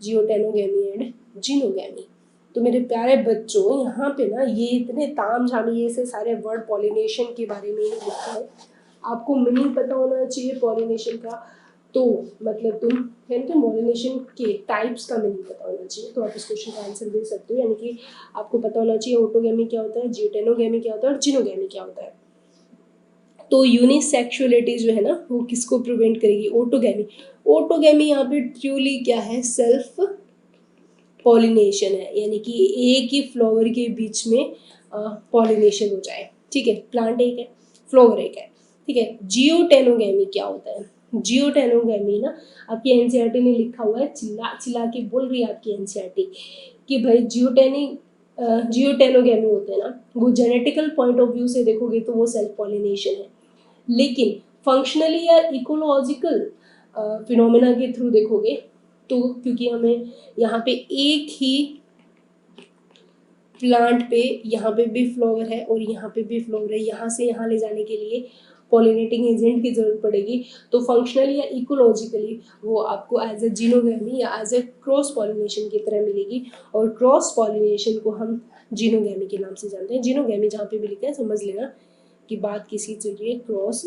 जियोटेनोगेमी एंड जीनोगेमी। तो मेरे प्यारे बच्चों, यहाँ पे ना ये इतने ताम झामी ये से सारे वर्ड पॉलिनेशन के बारे में ही लिखा है, आपको मीनिंग पता होना चाहिए पॉलिनेशन का, तो मतलब तुम यानी कि पॉलिनेशन के टाइप्स का मीनिंग पता होना चाहिए, तो आप इस क्वेश्चन का आंसर दे सकते हो। यानी कि आपको पता होना चाहिए ऑटोगेमी क्या होता है, जियोटेनोगेमी क्या होता है और जीनोगेमी क्या होता है। तो यूनिसेक्सुअलिटी जो है ना वो किसको प्रिवेंट करेगी, ऑटोगेमी। ऑटोगेमी यहाँ पे ट्रूली क्या है, सेल्फ पॉलिनेशन है, यानी कि एक ही फ्लावर के बीच में पॉलिनेशन हो जाए, ठीक है। प्लांट एक है, फ्लावर एक है, ठीक है। जियोटेनोगेमी क्या होता है, जियोटेनोगेमी ना आपकी एनसीईआरटी ने लिखा हुआ है, चिल्ला के बोल रही है आपकी एनसीईआरटी कि भाई जियोटेनोगेमी होते हैं ना वो जेनेटिकल पॉइंट ऑफ व्यू से देखोगे तो वो सेल्फ पॉलिनेशन है, लेकिन फंक्शनली या इकोलॉजिकल फिनोमेना के थ्रू देखोगे तो, क्योंकि हमें यहाँ पे एक ही प्लांट पे यहाँ पे भी फ्लावर है और यहाँ पे भी फ्लावर है, यहाँ से यहाँ ले जाने के लिए पॉलिनेटिंग एजेंट की जरूरत पड़ेगी, तो फंक्शनली या इकोलॉजिकली वो आपको एज ए जीनोगेमी या एज ए क्रॉस पॉलिनेशन की तरह मिलेगी, और क्रॉस पॉलिनेशन को हम जीनोगेमी के नाम से जानते हैं। जीनोगेमी जहाँ पे भी लिखा है समझ लेना कि बात किसी चल रही है क्रॉस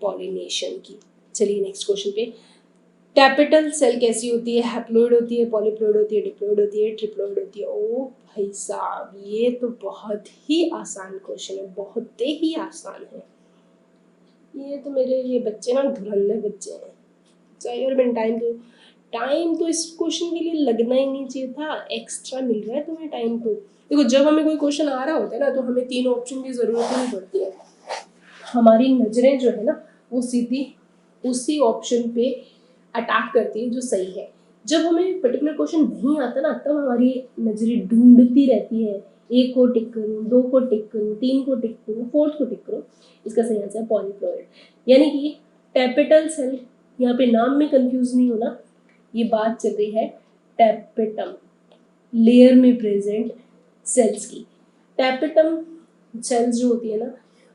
पॉलिनेशन की। चलिए नेक्स्ट क्वेश्चन पे, कैपिटल सेल कैसी होती है, हैप्लॉइड होती है, पॉलीप्लॉइड होती है, डिप्लॉइड होती है, ट्रिप्लॉइड होती है। ओ भाई साहब, ये तो बहुत ही आसान क्वेश्चन है, बहुत ही आसान है। ये तो मेरे ये बच्चे ना धुरंधर बच्चे हैं। चाहिए और मैंने टाइम तो इस क्वेश्चन के लिए लगना ही नहीं चाहिए था, एक्स्ट्रा मिल रहा है तुम्हें टाइम। तो देखो जब हमें कोई क्वेश्चन आ रहा होता है ना तो हमें 3 ऑप्शन की जरूरत नहीं पड़ती है, हमारी नजरें जो है ना वो सीधी उसी ऑप्शन पे अटैक करती है जो सही है। जब हमें पर्टिकुलर क्वेश्चन नहीं आता ना तब हमारी नजरें ढूंढती रहती है, एक को टिक करूँ, 2 को टिक करूँ, 3 को टिक करूँ, 4th को टिक करूँ। इसका सही आंसर है पॉलीप्लॉइड, यानी कि टैपेटल सेल, यहाँ पे नाम में कंफ्यूज नहीं होना, ये बात चल रही है टैपेटम लेयर में प्रेजेंट सेल्स की। टैपेटम सेल्स जो होती है ना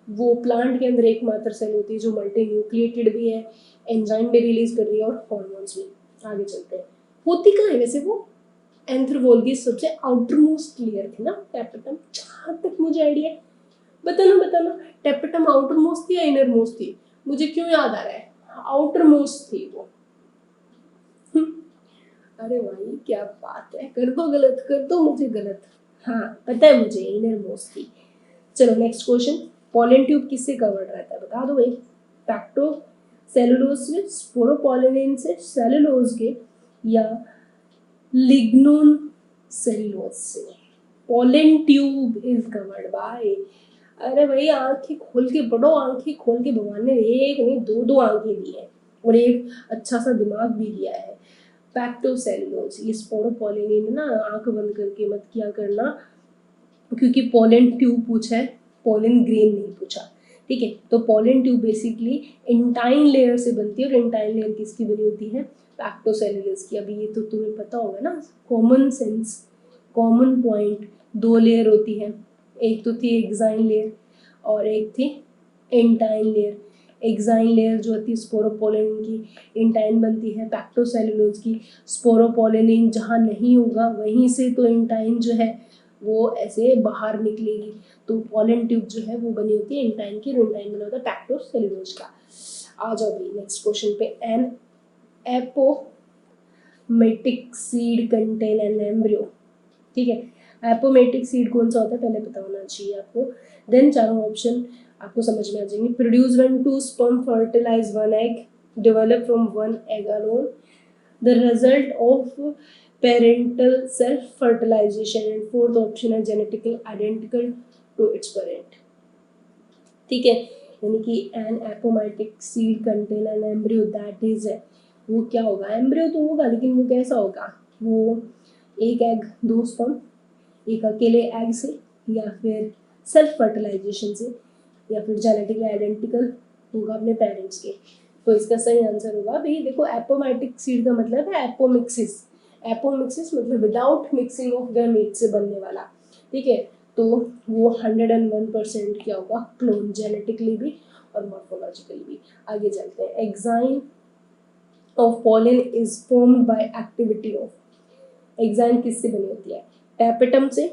वो प्लांट के अंदर एकमात्र सेल होती है जो मल्टी न्यूक्लिएटेड भी है, एंजाइम भी रिलीज कर रही है और हॉर्मोन्स भी। आगे चलते हैं। होती कहाँ है वैसे वो? एंथ्रोवॉल की सबसे आउटर मोस्ट लेयर थी ना टेपेटम, जहाँ तक मुझे आइडिया है। बताना टेपेटम आउटर मोस्ट थी या इनर मोस्ट थी? मुझे क्यों याद आ रहा है आउटर मोस्ट थी वो। अरे भाई क्या बात है, कर दो गलत, कर दो मुझे गलत। हाँ पता है मुझे, इनर मोस्ट थी। चलो नेक्स्ट क्वेश्चन, पोलन ट्यूब किससे कवर्ड रहता है बता दो भाई। पैक्टो सेलुलोज से, स्पोरोपोलिनेन से, सेलुलोज के, या लिग्नोन सेलुलोज से? Pollen tube is covered by, अरे भाई आंखें खोल के पढ़ो, आंखें खोल के भगवान ने एक नहीं दो आंखें दी है और एक अच्छा सा दिमाग भी दिया है। पैक्टोसेलुलोज, ये स्पोरोपोलिनेन है ना, आंख बंद करके मत किया करना क्योंकि पोलन ट्यूब पूछा है, पोलन ग्रेन नहीं पूछा। ठीक है, तो pollen tube basically intine layer से बनती है और इंटाइन लेयर किसकी बनी होती है? पैक्टोसेलुलोज की। अभी ये तो तुम्हें पता होगा ना, कॉमन सेंस, कॉमन पॉइंट, दो लेयर होती है, एक तो थी एक्साइन लेयर और एक थी इंटाइन लेयर। एक्साइन लेयर जो होती है स्पोरोपोलिनेन की, इंटाइन बनती है पैक्टोसेलुलोज की। स्पोरोपोलिनेन जहाँ नहीं होगा वहीं से तो इंटाइन जो है वो ऐसे बाहर निकलेगी, तो पोलन ट्यूब जो है वो बनी होती है इंटाइन की, इंटाइन बना होता है पैक्टोसेलुलोज का। आ जाओ भाई नेक्स्ट क्वेश्चन पे। An apomictic seed contain an embryo. ठीक है, एपोमेटिक सीड कौन सा होता है पहले पता होना चाहिए आपको। देन चारों ऑप्शन आपको समझ में आ जाएंगे। Produce when two sperm fertilize one egg, develop from one egg alone, the result of parental self fertilization, and fourth option है genetically identical to its parent. ठीक है, यानी कि an apomictic seed contain an embryo, that is है वो क्या होगा? एम्ब्रियो तो होगा लेकिन वो कैसा होगा? वो एक एग दो स्पर्म, एक अकेले एग से, या फिर सेल्फ फर्टिलाइजेशन से, या फिर जेनेटिकली आइडेंटिकल होगा अपने पेरेंट्स के। तो इसका सही आंसर होगा भाई देखो, एपोमेटिक सीड का मतलब है एपोमिक्सिस। एपोमिक्सिस मतलब विदाउट मिक्सिंग ऑफ गैमेट से बनने वाला। ठीक है, तो वो 101% क्या होगा? क्लोन, जेनेटिकली भी और मॉर्फोलॉजिकली भी। आगे चलते हैं। Exine of pollen is formed by activity of, exine किससे बनी होती है? टैपेटम से,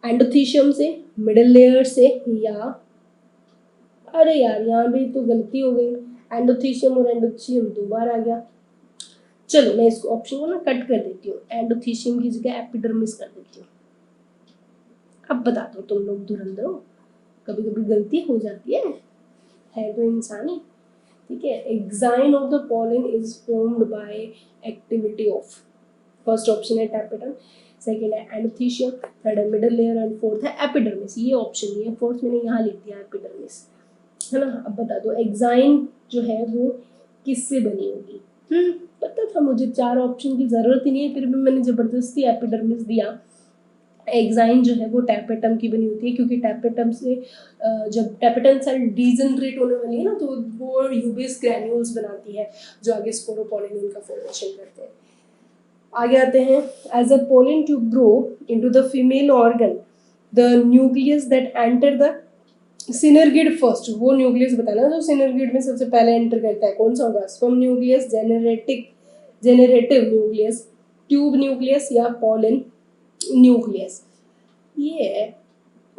एंडोथीशियम से, मिडिल लेयर से, या अरे यार यहाँ भी तो गलती हो गई, एंडोथीशियम और एंडोथीशियम दो बार आ गया। चलो मैं इसको ऑप्शन को ना कट कर देती हूँ, एंडोथीशियम की जगह एपिडर्मिस कर देती हूँ। अब बता दो तुम लोग धुरंधर हो, कभी कभी गलती हो जाती है तो इंसानी। ठीक है, exine of the pollen is formed by activity of, first option है टैपेटम, सेकेंड है एंडोथीशियम, थर्ड है मिडिल लेयर एंड फोर्थ है एपिडर्मिस। ये ऑप्शन नहीं है, फोर्थ मैंने यहाँ लिख दिया एपिडर्मिस, है ना। अब बता दो एक्साइन जो है वो किससे बनी होगी? पता था मुझे, चार ऑप्शन की जरूरत ही नहीं है, फिर भी मैंने जबरदस्ती एपिडर्मिस दिया। एक्साइन जो है वो टैपेटम की बनी होती है, क्योंकि टैपेटम से जब टैपेटम सेल डीजनरेट होने वाली है ना, तो वो यूबिस ग्रैन्यूल्स बनाती है जो आगे स्पोरोपोलिनेन का फॉर्मेशन करते हैं। आगे आते हैं। As a pollen tube grow into the female organ, the nucleus that enter the synergid first, वो न्यूक्लियस बताना जो सिनर्गिड में सबसे पहले एंटर करता है, कौन सा होगा? Sperm nucleus, generative nucleus, tube nucleus, या पोलन न्यूक्लियस? ये है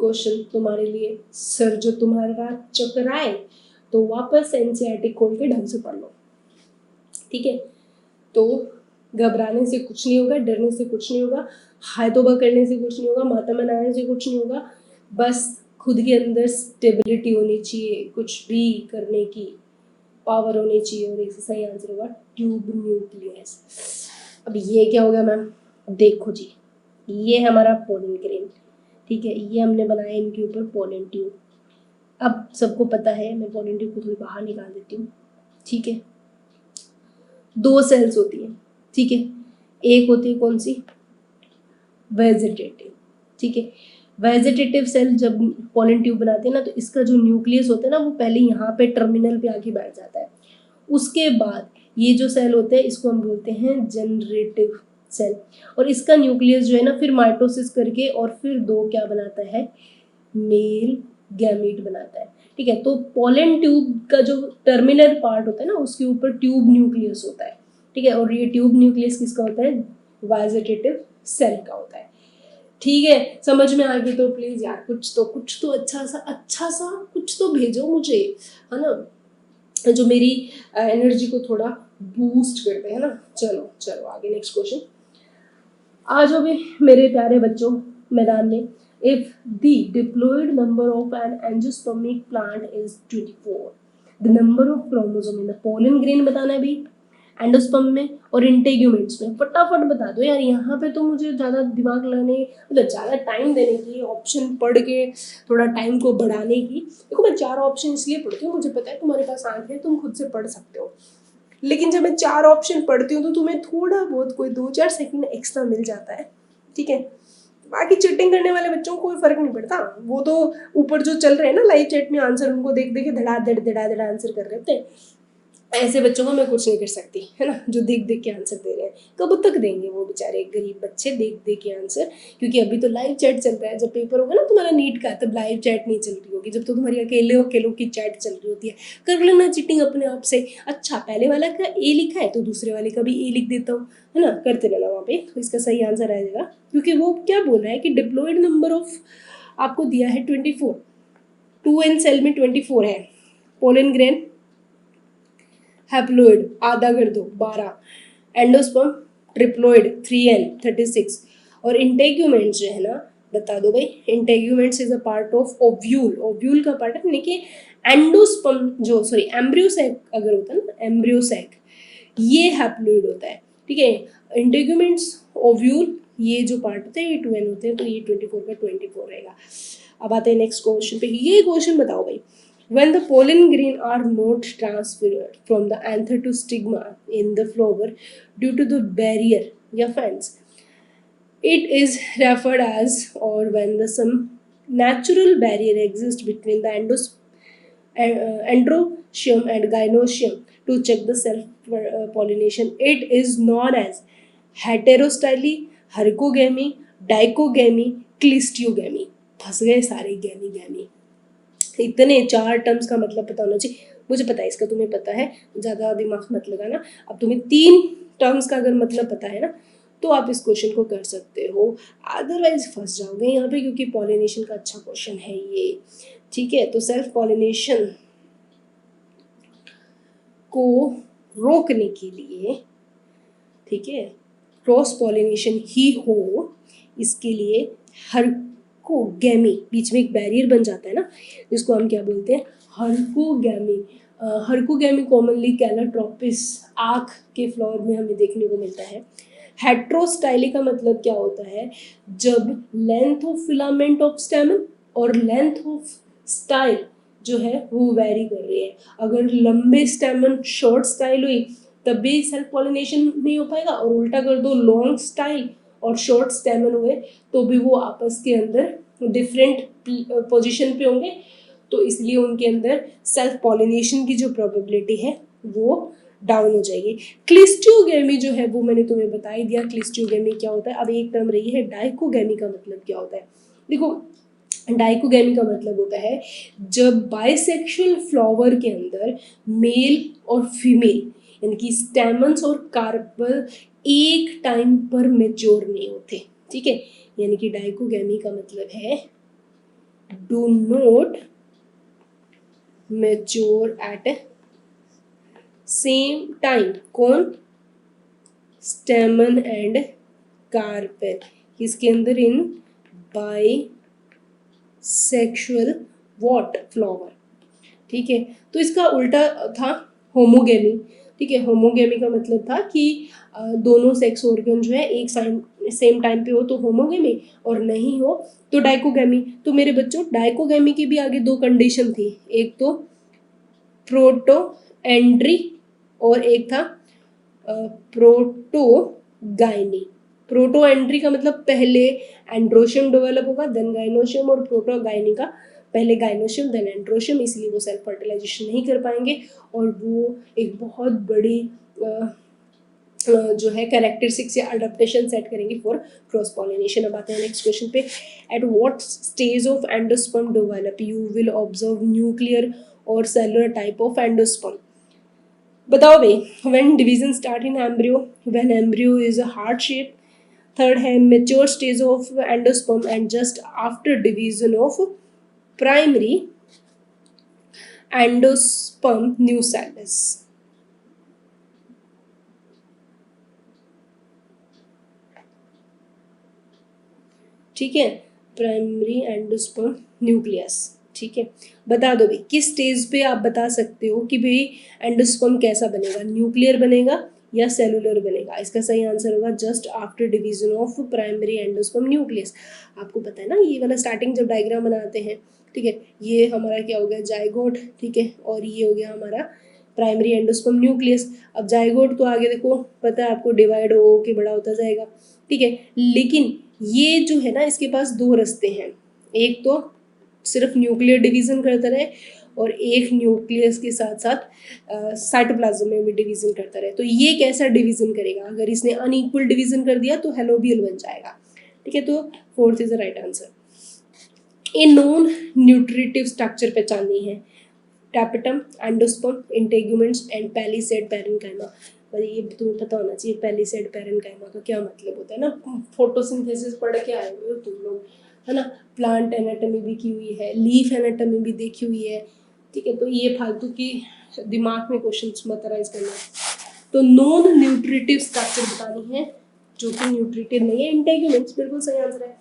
क्वेश्चन तुम्हारे लिए, सर जो तुम्हारा चकराए तो वापस एनसीईआरटी खोल के ढंग से पढ़ लो। ठीक है, तो घबराने से कुछ नहीं होगा, डरने से कुछ नहीं होगा, हाय तौबा करने से कुछ नहीं होगा, माता मनाने से कुछ नहीं होगा, बस खुद के अंदर स्टेबिलिटी होनी चाहिए, कुछ भी करने की पावर होनी चाहिए, और इसका सही आंसर होगा ट्यूब न्यूक्लियस। अब ये क्या हो गया मैम? देखो जी, ये हमारा पोलन ग्रेन, ठीक है, ये हमने बनाया इनके ऊपर पोलन ट्यूब। अब सबको पता है, मैं पोलन ट्यूब को थोड़ी बाहर निकाल देती हूँ। ठीक है, दो सेल्स होती है, ठीक है, एक होती है कौन सी? वेजिटेटिव। ठीक है, वेजिटेटिव सेल जब पोलन ट्यूब बनाते हैं ना, तो इसका जो न्यूक्लियस होता है ना, वो पहले यहाँ पे टर्मिनल पे आके बैठ जाता है। उसके बाद ये जो सेल होते हैं इसको हम बोलते हैं जनरेटिव सेल, और इसका न्यूक्लियस जो है ना फिर माइटोसिस करके और फिर दो क्या बनाता है? मेल गैमीट बनाता है। ठीक है, तो पोलन ट्यूब का जो टर्मिनल पार्ट होता है ना, उसके ऊपर ट्यूब न्यूक्लियस होता है, ठीक है। और ये ट्यूब न्यूक्लियस किसका होता है, वेजिटेटिव सेल का होता है। ठीक है, समझ में आ गई तो प्लीज यार कुछ तो अच्छा सा कुछ तो भेजो मुझे, है ना, जो मेरी एनर्जी को थोड़ा बूस्ट करते हैं ना। चलो चलो आगे नेक्स्ट क्वेश्चन। आ जाओ भी मेरे प्यारे बच्चों मैदान में। If the diploid number of an angiospermic plant is 24, the number of chromosome in the pollen grain बताना है भी, एंडोस्पर्म में और इंटेग्यूमेंट्स में। फटाफट बता दो यार, यहाँ पे तो मुझे ज़्यादा दिमाग लगाने मतलब ज़्यादा टाइम देने की, ऑप्शन पढ़ के थोड़ा टाइम को बढ़ाने की। देखो मैं 4 ऑप्शन इसलिए पढ़ती हूँ, मुझे पता है तुम्हारे पास आंखें, तुम खुद से पढ़ सकते हो, लेकिन जब मैं 4 ऑप्शन पढ़ती हूँ तो तुम्हें थोड़ा बहुत कोई 2-4 सेकंड एक्स्ट्रा मिल जाता है, ठीक है। बाकी चीटिंग करने वाले बच्चों को कोई फर्क नहीं पड़ता, वो तो ऊपर जो चल रहे हैं ना लाइव चैट में आंसर, उनको देख देख के धड़ा आंसर कर रहे होते हैं। ऐसे बच्चों को मैं कुछ नहीं कर सकती, है ना, जो देख देख के आंसर दे रहे हैं। कब तक देंगे वो बेचारे गरीब बच्चे देख देख के आंसर, क्योंकि अभी तो लाइव चैट चल रहा है। जब पेपर होगा ना तुम्हारा नीट का, तब लाइव चैट नहीं चल रही होगी, जब तो तुम्हारी अकेलों की चैट चल रही होती है। कर लेना चीटिंग अपने आप से। अच्छा पहले वाला का ए लिखा है तो दूसरे वाले का भी ए लिख देता हूँ, है ना, करते रहना वहाँ पे, तो इसका सही आंसर आ जाएगा। क्योंकि वो क्या बोल रहा है कि डिप्लॉयड नंबर ऑफ आपको दिया है 24, 2n सेल में 24 है, पोलन ग्रेन हैप्लोइड आधा कर दो 12, एंडोस्पर्म ट्रिप्लोइड 3n 36, और इंटेग्यूमेंट्स जो है ना बता दो भाई। Integuments is a part of ovule, ovule का पार्ट है, यानी कि एंडोस्पर्म जो सॉरी एम्ब्रियोसैक अगर होता है ना, एम्ब्रियोसैक ये हैप्लोइड होता है, ठीक है। इंटेग्यूमेंट्स ओव्यूल ये जो पार्ट होता है ये 2n होते हैं, तो ये 24 का 24 रहेगा। अब आते हैं नेक्स्ट क्वेश्चन पे। ये क्वेश्चन बताओ भाई, when the pollen grain are not transferred from the anther to stigma in the flower due to the barrier या fence, it is referred as, or when the some natural barrier exists between the androecium and gynoecium to check the self pollination, it is known as heterostyle, hercogamy, dichogamy, clisteogamy। फंस गए सारे गैमी गैमी। इतने 4 टर्म्स का मतलब पता होना चाहिए, मुझे पता है इसका, तुम्हें पता है, ज़्यादा दिमाग मत लगाना। अब तुम्हें 3 टर्म्स का अगर मतलब पता है ना तो आप इस क्वेश्चन को कर सकते हो, अदरवाइज फंस जाओगे यहाँ पे, क्योंकि पॉलिनेशन का अच्छा क्वेश्चन है ये, ठीक है। तो सेल्फ पॉलिनेशन को रोकने के लिए, ठीक है, क्रॉस पॉलिनेशन ही हो, इसके लिए हर्कोगैमी, बीच में एक बैरियर बन जाता है ना, जिसको हम क्या बोलते हैं, हर्कोगैमी। हर्कोगैमी कॉमनली कैलाट्रोपिस आँख के फ्लावर में हमें देखने को मिलता है। हेट्रोस्टाइली का मतलब क्या होता है, जब लेंथ ऑफ फिलामेंट ऑफ स्टेमन और लेंथ ऑफ स्टाइल जो है वो वेरी कर रही है। अगर लंबे स्टेमन शॉर्ट स्टाइल हुई तब भी सेल्फ पॉलिनेशन नहीं हो पाएगा, और उल्टा कर दो लॉन्ग स्टाइल और शॉर्ट स्टेमन हुए तो भी वो आपस के अंदर डिफरेंट पोजीशन पे होंगे, तो इसलिए उनके अंदर सेल्फ पॉलिनेशन की जो प्रोबेबिलिटी है वो डाउन हो जाएगी। क्लिस्टियोगेमी जो है वो मैंने तुम्हें बता ही दिया, क्लिस्टियोगेमी क्या होता है। अब एक टर्म रही है डाइकोगेमी का मतलब क्या होता है। देखो डाइकोगेमी का मतलब होता है जब बाइसेक्सुअल फ्लावर के अंदर मेल और फीमेल यानी कि स्टेमन्स और कार्पल एक टाइम पर मैच्योर नहीं होते, ठीक है। यानी कि डाइकोगेमी का मतलब है do not mature at same time. कौन, स्टेमन एंड कार्पेल, इसके अंदर in bisexual what flower, ठीक है। तो इसका उल्टा था होमोगेमी, ठीक है। होमोगेमी का मतलब था कि दोनों सेक्स ऑर्गन जो है एक सेम टाइम पे हो तो होमोगेमी, और नहीं हो तो डाइकोगेमी। तो मेरे बच्चों डाइकोगेमी की भी आगे 2 कंडीशन थी, एक तो प्रोटोएंड्री और एक था प्रोटोगाइनी। प्रोटोएंड्री का मतलब पहले एंड्रोशियम डेवलप होगा देन गाइनोशियम, और प्रोटोगाइनी का पहले गाइनोशियम देन एंड्रोशियम, इसलिए वो सेल्फ फर्टिलाइजेशन नहीं कर पाएंगे और वो एक बहुत बड़ी जो है कैरेक्टरिस्टिक्स या अडेप्टेशन सेट करेंगे फॉर क्रॉस पॉलिनेशन। अब आते हैं नेक्स्ट क्वेश्चन पे। At what stage of endosperm develop you will observe nuclear और सेलुलर टाइप ऑफ एंडोस्पर्म। बताओ भाई, when division start in embryo, when embryo is a heart shape. Third है mature stage of endosperm and just after division of primary endosperm nucleus. ठीक है, प्राइमरी एंडोस्पर्म न्यूक्लियस। ठीक है, बता दो भाई किस स्टेज पे आप बता सकते हो कि भाई एंडोस्पर्म कैसा बनेगा, न्यूक्लियर बनेगा या सेलुलर बनेगा। इसका सही आंसर होगा just after division of primary endosperm nucleus. आपको पता है ना, ये वाला स्टार्टिंग जब डायग्राम बनाते हैं, ठीक है, ये हमारा क्या हो गया, जाइगोट। ठीक है, और ये हो गया हमारा प्राइमरी एंडोस्पर्म न्यूक्लियस। अब जाइगोट तो आगे देखो पता है आपको, डिवाइड हो के बड़ा होता जाएगा। ठीक है, लेकिन ये जो है ना, इसके पास दो रास्ते हैं, एक तो सिर्फ न्यूक्लियर डिवीजन करता रहे और एक न्यूक्लियस के साथ साथ साइटोप्लाज्म में भी डिवीजन करता रहे। तो ये कैसा डिवीजन करेगा, अगर इसने अनइक्वल डिवीजन कर दिया तो हेलोबियल बन जाएगा। ठीक है, तो fourth is the right answer. A non nutritive structure पहचाननी है, tapetum, endosperm, integuments and palisade parenchyma. पर ये तुम्हें पता होना चाहिए पैलिसेड पैरेन्काइमा का क्या मतलब होता है ना, फोटोसिंथेसिस पढ़ के आए हुए हो तुम लोग, है ना। प्लांट एनाटॉमी भी की हुई है, लीफ एनाटॉमी भी देखी हुई है। ठीक है, तो ये फालतू की दिमाग में क्वेश्चंस मत राइज करना। तो नॉन न्यूट्रिटिव स्ट्रक्चर बतानी है जो कि न्यूट्रिटिव नहीं है, इंटेगुमेंट्स बिल्कुल सही आंसर है।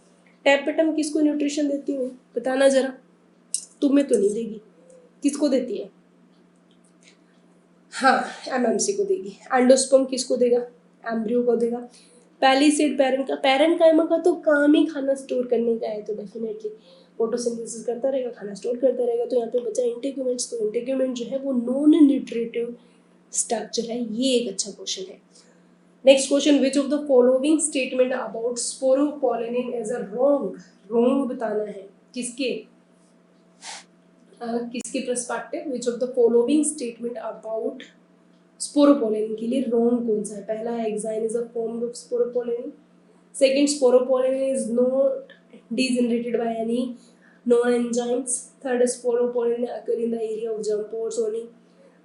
टैपेटम किसको न्यूट्रिशन देती है बताना जरा, तुम्हें तो नहीं देगी, किसको देती है, हाँ एमएमसी को देगी। एंडोस्पर्म किसको देगा, एम्ब्रियो को देगा। पैलिसेड पैरेन्काइमा का तो काम ही खाना स्टोर करने का है, तो डेफिनेटली फोटोसिंथेसिस करता रहेगा, खाना स्टोर करता रहेगा। तो यहाँ पे बचा इंटेग्यूमेंट्स, तो इंटेग्यूमेंट जो है वो नॉन न्यूट्रिटिव स्ट्रक्चर है। ये एक अच्छा क्वेश्चन है। Next question, which of the following statement about sporopollenin is a wrong. Wrong बताना है किसके, किसके perspective, which of the following statement about sporopollenin के लिए रॉन्ग कौन सा है। पहला है exine is a form of sporopollenin. Second, sporopollenin is not degenerated by any known enzymes. Third, sporopolin occur in the area of germ pores only.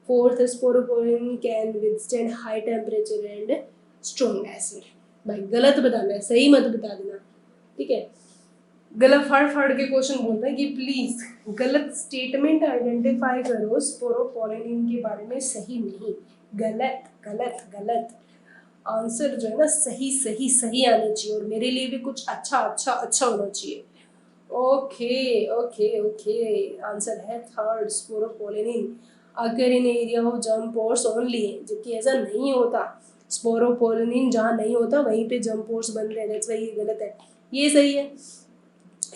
Fourth, sporopolin can withstand high temperature and strong acid. भाई गलत बताना है, सही मत बता देना। ठीक है, गलत फड़ फड़ के क्वेश्चन बोलता है कि प्लीज गलत स्टेटमेंट आइडेंटिफाई करो, स्पोरोपोलिन के बारे में सही नहीं, गलत गलत गलत। आंसर जो है ना सही सही सही आना चाहिए, और मेरे लिए भी कुछ अच्छा अच्छा अच्छा होना चाहिए। ओके ओके ओके, आंसर है third, sporopollenin occur in area of germ pores only, जबकि ऐसा नहीं होता। स्पोरोपोलिन जहाँ नहीं होता वहीं पे जर्म पोर्स बनते हैं, दैट्स व्हाई ये गलत है। ये सही है,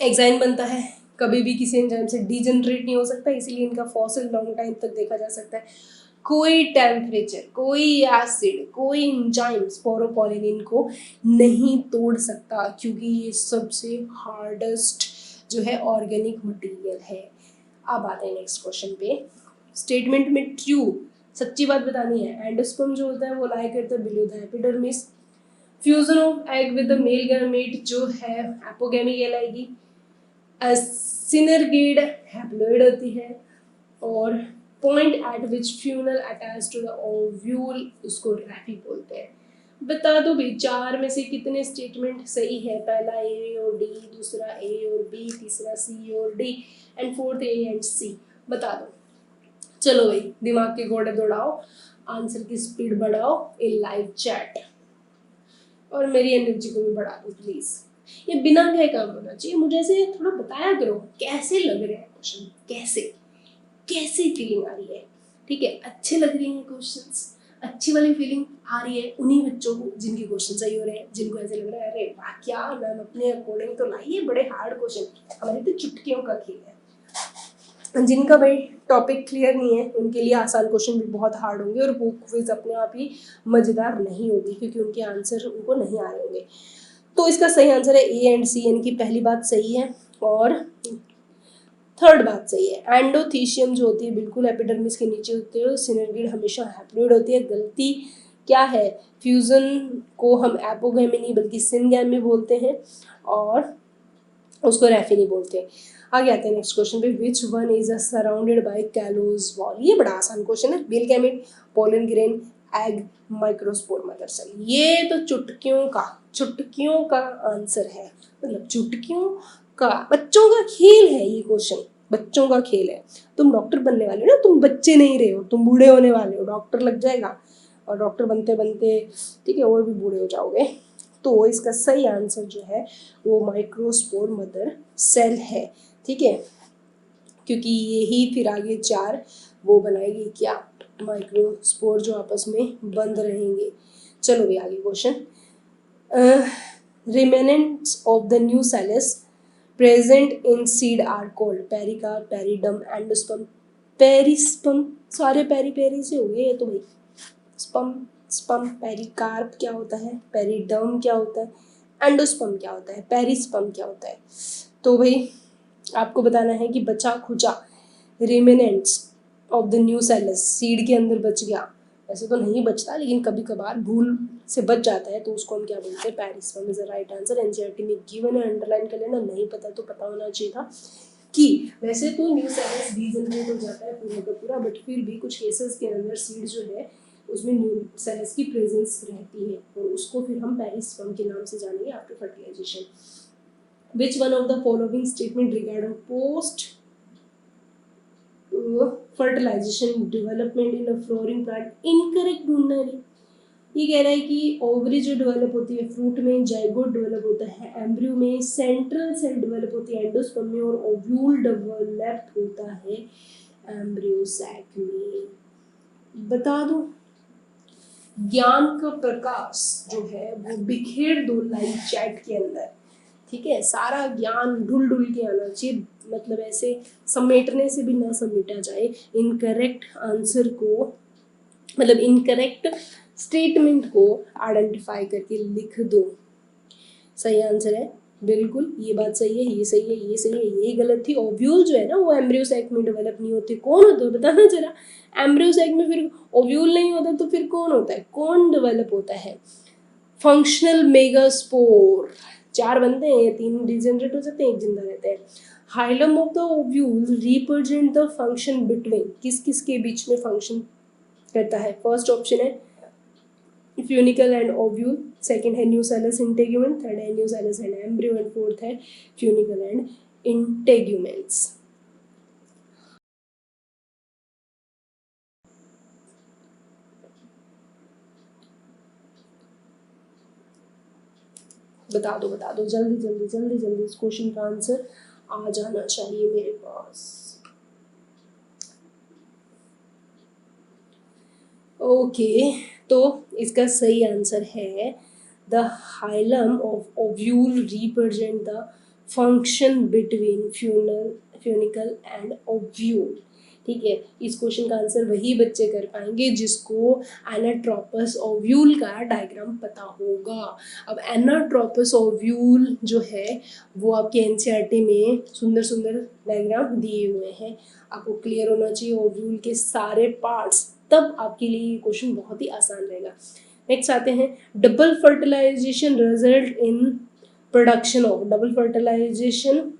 एग्जाइन बनता है, कभी भी किसी एंजाइम से डिजनरेट नहीं हो सकता, इसीलिए इनका फॉसिल लॉन्ग टाइम तक देखा जा सकता है। कोई टेम्परेचर, कोई एसिड, कोई एंजाइम स्पोरोपोलिन को नहीं तोड़ सकता, क्योंकि ये सबसे हार्डेस्ट जो है ऑर्गेनिक मटेरियल है। अब आते हैं नेक्स्ट क्वेश्चन पे। स्टेटमेंट में ट्रू, सच्ची बात बतानी है। एंडोस्पर्म जो होता है वो लाई करता है below the epidermis. Fusion of egg with the male gamete जो है एपोगैमी कहलाएगी। सिनरगेड हैप्लॉइड होती है, और point at which funicle attach to the ovule उसको रैफी बोलते हैं। बता दो भाई चार में से कितने स्टेटमेंट सही है। पहला ए और डी, दूसरा ए और बी, तीसरा सी और D, and fourth A and C. बता दो, चलो भाई दिमाग के घोड़े दौड़ाओ, आंसर की स्पीड बढ़ाओ इन लाइव चैट, और मेरी एनर्जी को भी बढ़ा दो प्लीज। ये बिना गए काम होना चाहिए, मुझे ऐसे थोड़ा बताया करो कैसे लग रहे हैं क्वेश्चन, कैसे कैसी फीलिंग आ रही है। ठीक है, अच्छे लग रहे हैं क्वेश्चंस, अच्छी वाली फीलिंग आ रही है उन्हीं बच्चों को जिनके क्वेश्चन सही हो रहे हैं, जिनको ऐसे लग रहा है अरे वाह क्या मैम अपने अकॉर्डिंग तो लाई है, बड़े हार्ड क्वेश्चन, हमारी तो चुटकियों का खेल है। जिनका भाई टॉपिक क्लियर नहीं है उनके लिए आसान क्वेश्चन भी बहुत हार्ड होंगे, और वो क्विज अपने आप ही मजेदार नहीं होगी, क्योंकि उनके आंसर उनको नहीं आ रहे होंगे। तो इसका सही आंसर है ए एंड सी, यानी कि पहली बात सही है और थर्ड बात सही है। एंडोथीशियम जो होती है बिल्कुल एपिडर्मिस के नीचे होती है, सिनर्गिड हमेशा हैप्लॉइड होती है। गलती क्या है, फ्यूजन को हम एपोगैमी नहीं बल्कि सिनगैमी बोलते हैं, और उसको रैफी नहीं बोलते। आगे आते हैं नेक्स्ट क्वेश्चन पे, which one is surrounded by callose wall. ये बड़ा आसान क्वेश्चन है। Male gamete, pollen grain, egg, microspore, mother cell. ये तो चुटकियों का आंसर है, मतलब चुटकियों का, बच्चों का खेल है ये क्वेश्चन, बच्चों का खेल है। तुम डॉक्टर बनने वाले हो ना, तुम बच्चे नहीं रहे हो, तुम बूढ़े होने वाले हो, डॉक्टर लग जाएगा और डॉक्टर बनते बनते ठीक है और भी बूढ़े हो जाओगे। तो इसका सही आंसर जो है वो माइक्रोस्पोर मदर सेल है, ठीक है, क्योंकि यही फिर आगे चार वो बनाएगी क्या, माइक्रोस्पोर, जो आपस में बंद रहेंगे। चलो भी आगे question, remnants of the nucellus present in seed are called pericarp, peridium, endosperm, perisperm. सारे पेरी पेरी से हो गए ये तो भाई। स्पर्म, स्पर्म, पेरिकार्प क्या होता है, पेरिडम क्या होता है, एंडोस्पर्म क्या होता है, पेरिस्पर्म क्या होता है। तो भाई आपको बताना है कि बचा खुचा रिमेनेंट्स ऑफ द न्यूसेलस, सीड के अंदर बच गया, ऐसे तो नहीं बचता लेकिन कभी कभार भूल से बच जाता है, तो उसको हम क्या बोलते हैं, perisperm is the right answer. NCERT में गिवन है, अंडरलाइन कर लेना, नहीं पता तो पता होना चाहिए था कि वैसे तो न्यूसेलस डीजनरेट हो जाता है पूरा का पूरा, बट फिर भी कुछ केसेस के अंदर सीड जो है उसमें न्यूसेलस की प्रेजेंस रहती है, और उसको फिर हम पेरिस्पर्म के नाम से जानेंगे after fertilisation. Which one of the following statement regarding post fertilization development in a flowering plant incorrect ढूंढना है। ये कह रहा है कि ओवरी जो डेवलप होती है फ्रूट में, जाइगोट डेवलप होता है एम्ब्रियो में, सेंट्रल सेल डेवलप होती है एंडोस्पर्म में, और ओव्यूल डेवलप होता है एम्ब्रियो सैक में। बता दो, ज्ञान का प्रकाश जो है वो बिखेर दो लाइव चैट के अंदर, ठीक है, सारा ज्ञान ढुल ढुल के आना चाहिए, मतलब ऐसे समेटने से भी ना समेटा जाए। इनकरेक्ट आंसर को, मतलब इनकरेक्ट स्टेटमेंट को आइडेंटिफाई करके लिख दो। सही आंसर है बिल्कुल, ये बात सही है, ये सही है, ये सही है, ये गलत थी। ओव्यूल जो है ना वो एम्ब्रियो सैक में डेवलप नहीं होते। कौन होता है बताना जरा, एम्ब्रियो सैक में फिर ओव्यूल नहीं होता तो फिर कौन होता है, कौन डेवलप होता है, फंक्शनल मेगास्पोर। चार बनते हैं, तीन डिजेनरेट हो जाते हैं, एक जिंदा रहते हैं। Hilum of the ovule represent the function between, किस किस के बीच में फंक्शन करता है। फर्स्ट ऑप्शन है फ्यूनिकल एंड ओव्यूल, सेकंड है न्यूसेलस इंटेग्यूमेंट, थर्ड है nucellus and embryo, and fourth है फ्यूनिकल एंड इंटेग्यूमेंट्स। बता दो जल्दी जल्दी जल्दी जल्दी, इस क्वेश्चन का आंसर आ जाना चाहिए मेरे पास। ओके, तो इसका सही आंसर है the hilum of ovule represent the function between funicle and ovule. ठीक है, इस क्वेश्चन का आंसर वही बच्चे कर पाएंगे जिसको एनाट्रोपस ओव्यूल का डायग्राम पता होगा। अब एनाट्रोपस ओव्यूल जो है वो आपके एनसीईआरटी में सुंदर सुंदर डायग्राम दिए हुए हैं, आपको क्लियर होना चाहिए ओव्यूल के सारे पार्ट्स, तब आपके लिए ये क्वेश्चन बहुत ही आसान रहेगा। नेक्स्ट आते हैं, double fertilisation result in production of. Double fertilisation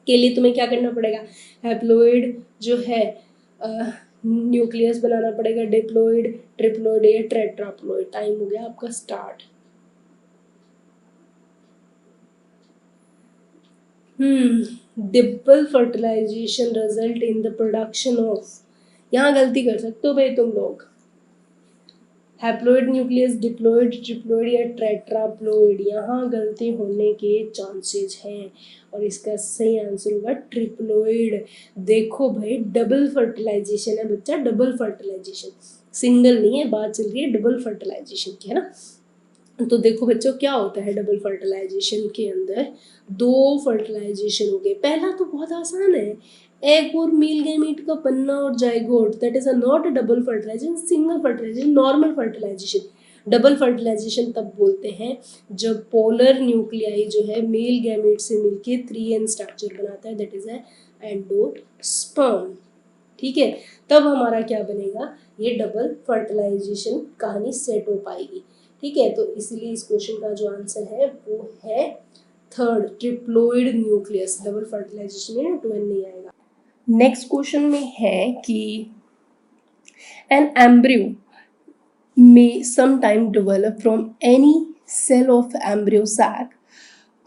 के लिए तुम्हें क्या करना पड़ेगा, हैप्लोइड जो है न्यूक्लियस बनाना पड़ेगा, डिप्लोइड, ट्रिप्लोइड या टेट्राप्लोइड। टाइम हो गया आपका start. Double fertilisation result in the production of, यहाँ गलती कर सकते हो भाई तुम लोग, हैप्लोइड न्यूक्लियस, डिप्लोइड, ट्रिप्लोइड या टेट्राप्लोइड, यहाँ गलती होने के चांसेस हैं, और इसका सही आंसर होगा ट्रिप्लोइड। देखो भाई डबल फर्टिलाइजेशन है बच्चा, डबल फर्टिलाइजेशन, सिंगल नहीं है, बात चल रही है डबल फर्टिलाइजेशन की, है ना। तो देखो बच्चों क्या होता है डबल फर्टिलाइजेशन के अंदर, दो फर्टिलाइजेशन हो गए। पहला तो बहुत आसान है, एग और मेल गैमीट का बनना और zygote, that is a not a double fertilisation, single fertilisation, normal fertilisation. Double fertilisation तब बोलते हैं जब पोलर न्यूक्लियाई जो है मेल गैमीट से मिलके 3n स्ट्रक्चर बनाता है, दैट इज अ एंडोस्पर्म। ठीक है, तब हमारा क्या बनेगा, ये डबल फर्टिलाइजेशन कहानी सेट हो पाएगी। ठीक है, तो इसलिए इस क्वेश्चन का जो आंसर है वो है third triploid nucleus, double fertilisation में 2n नहीं आएगा। नेक्स्ट क्वेश्चन में है कि an embryo may sometime develop from any cell of embryo sac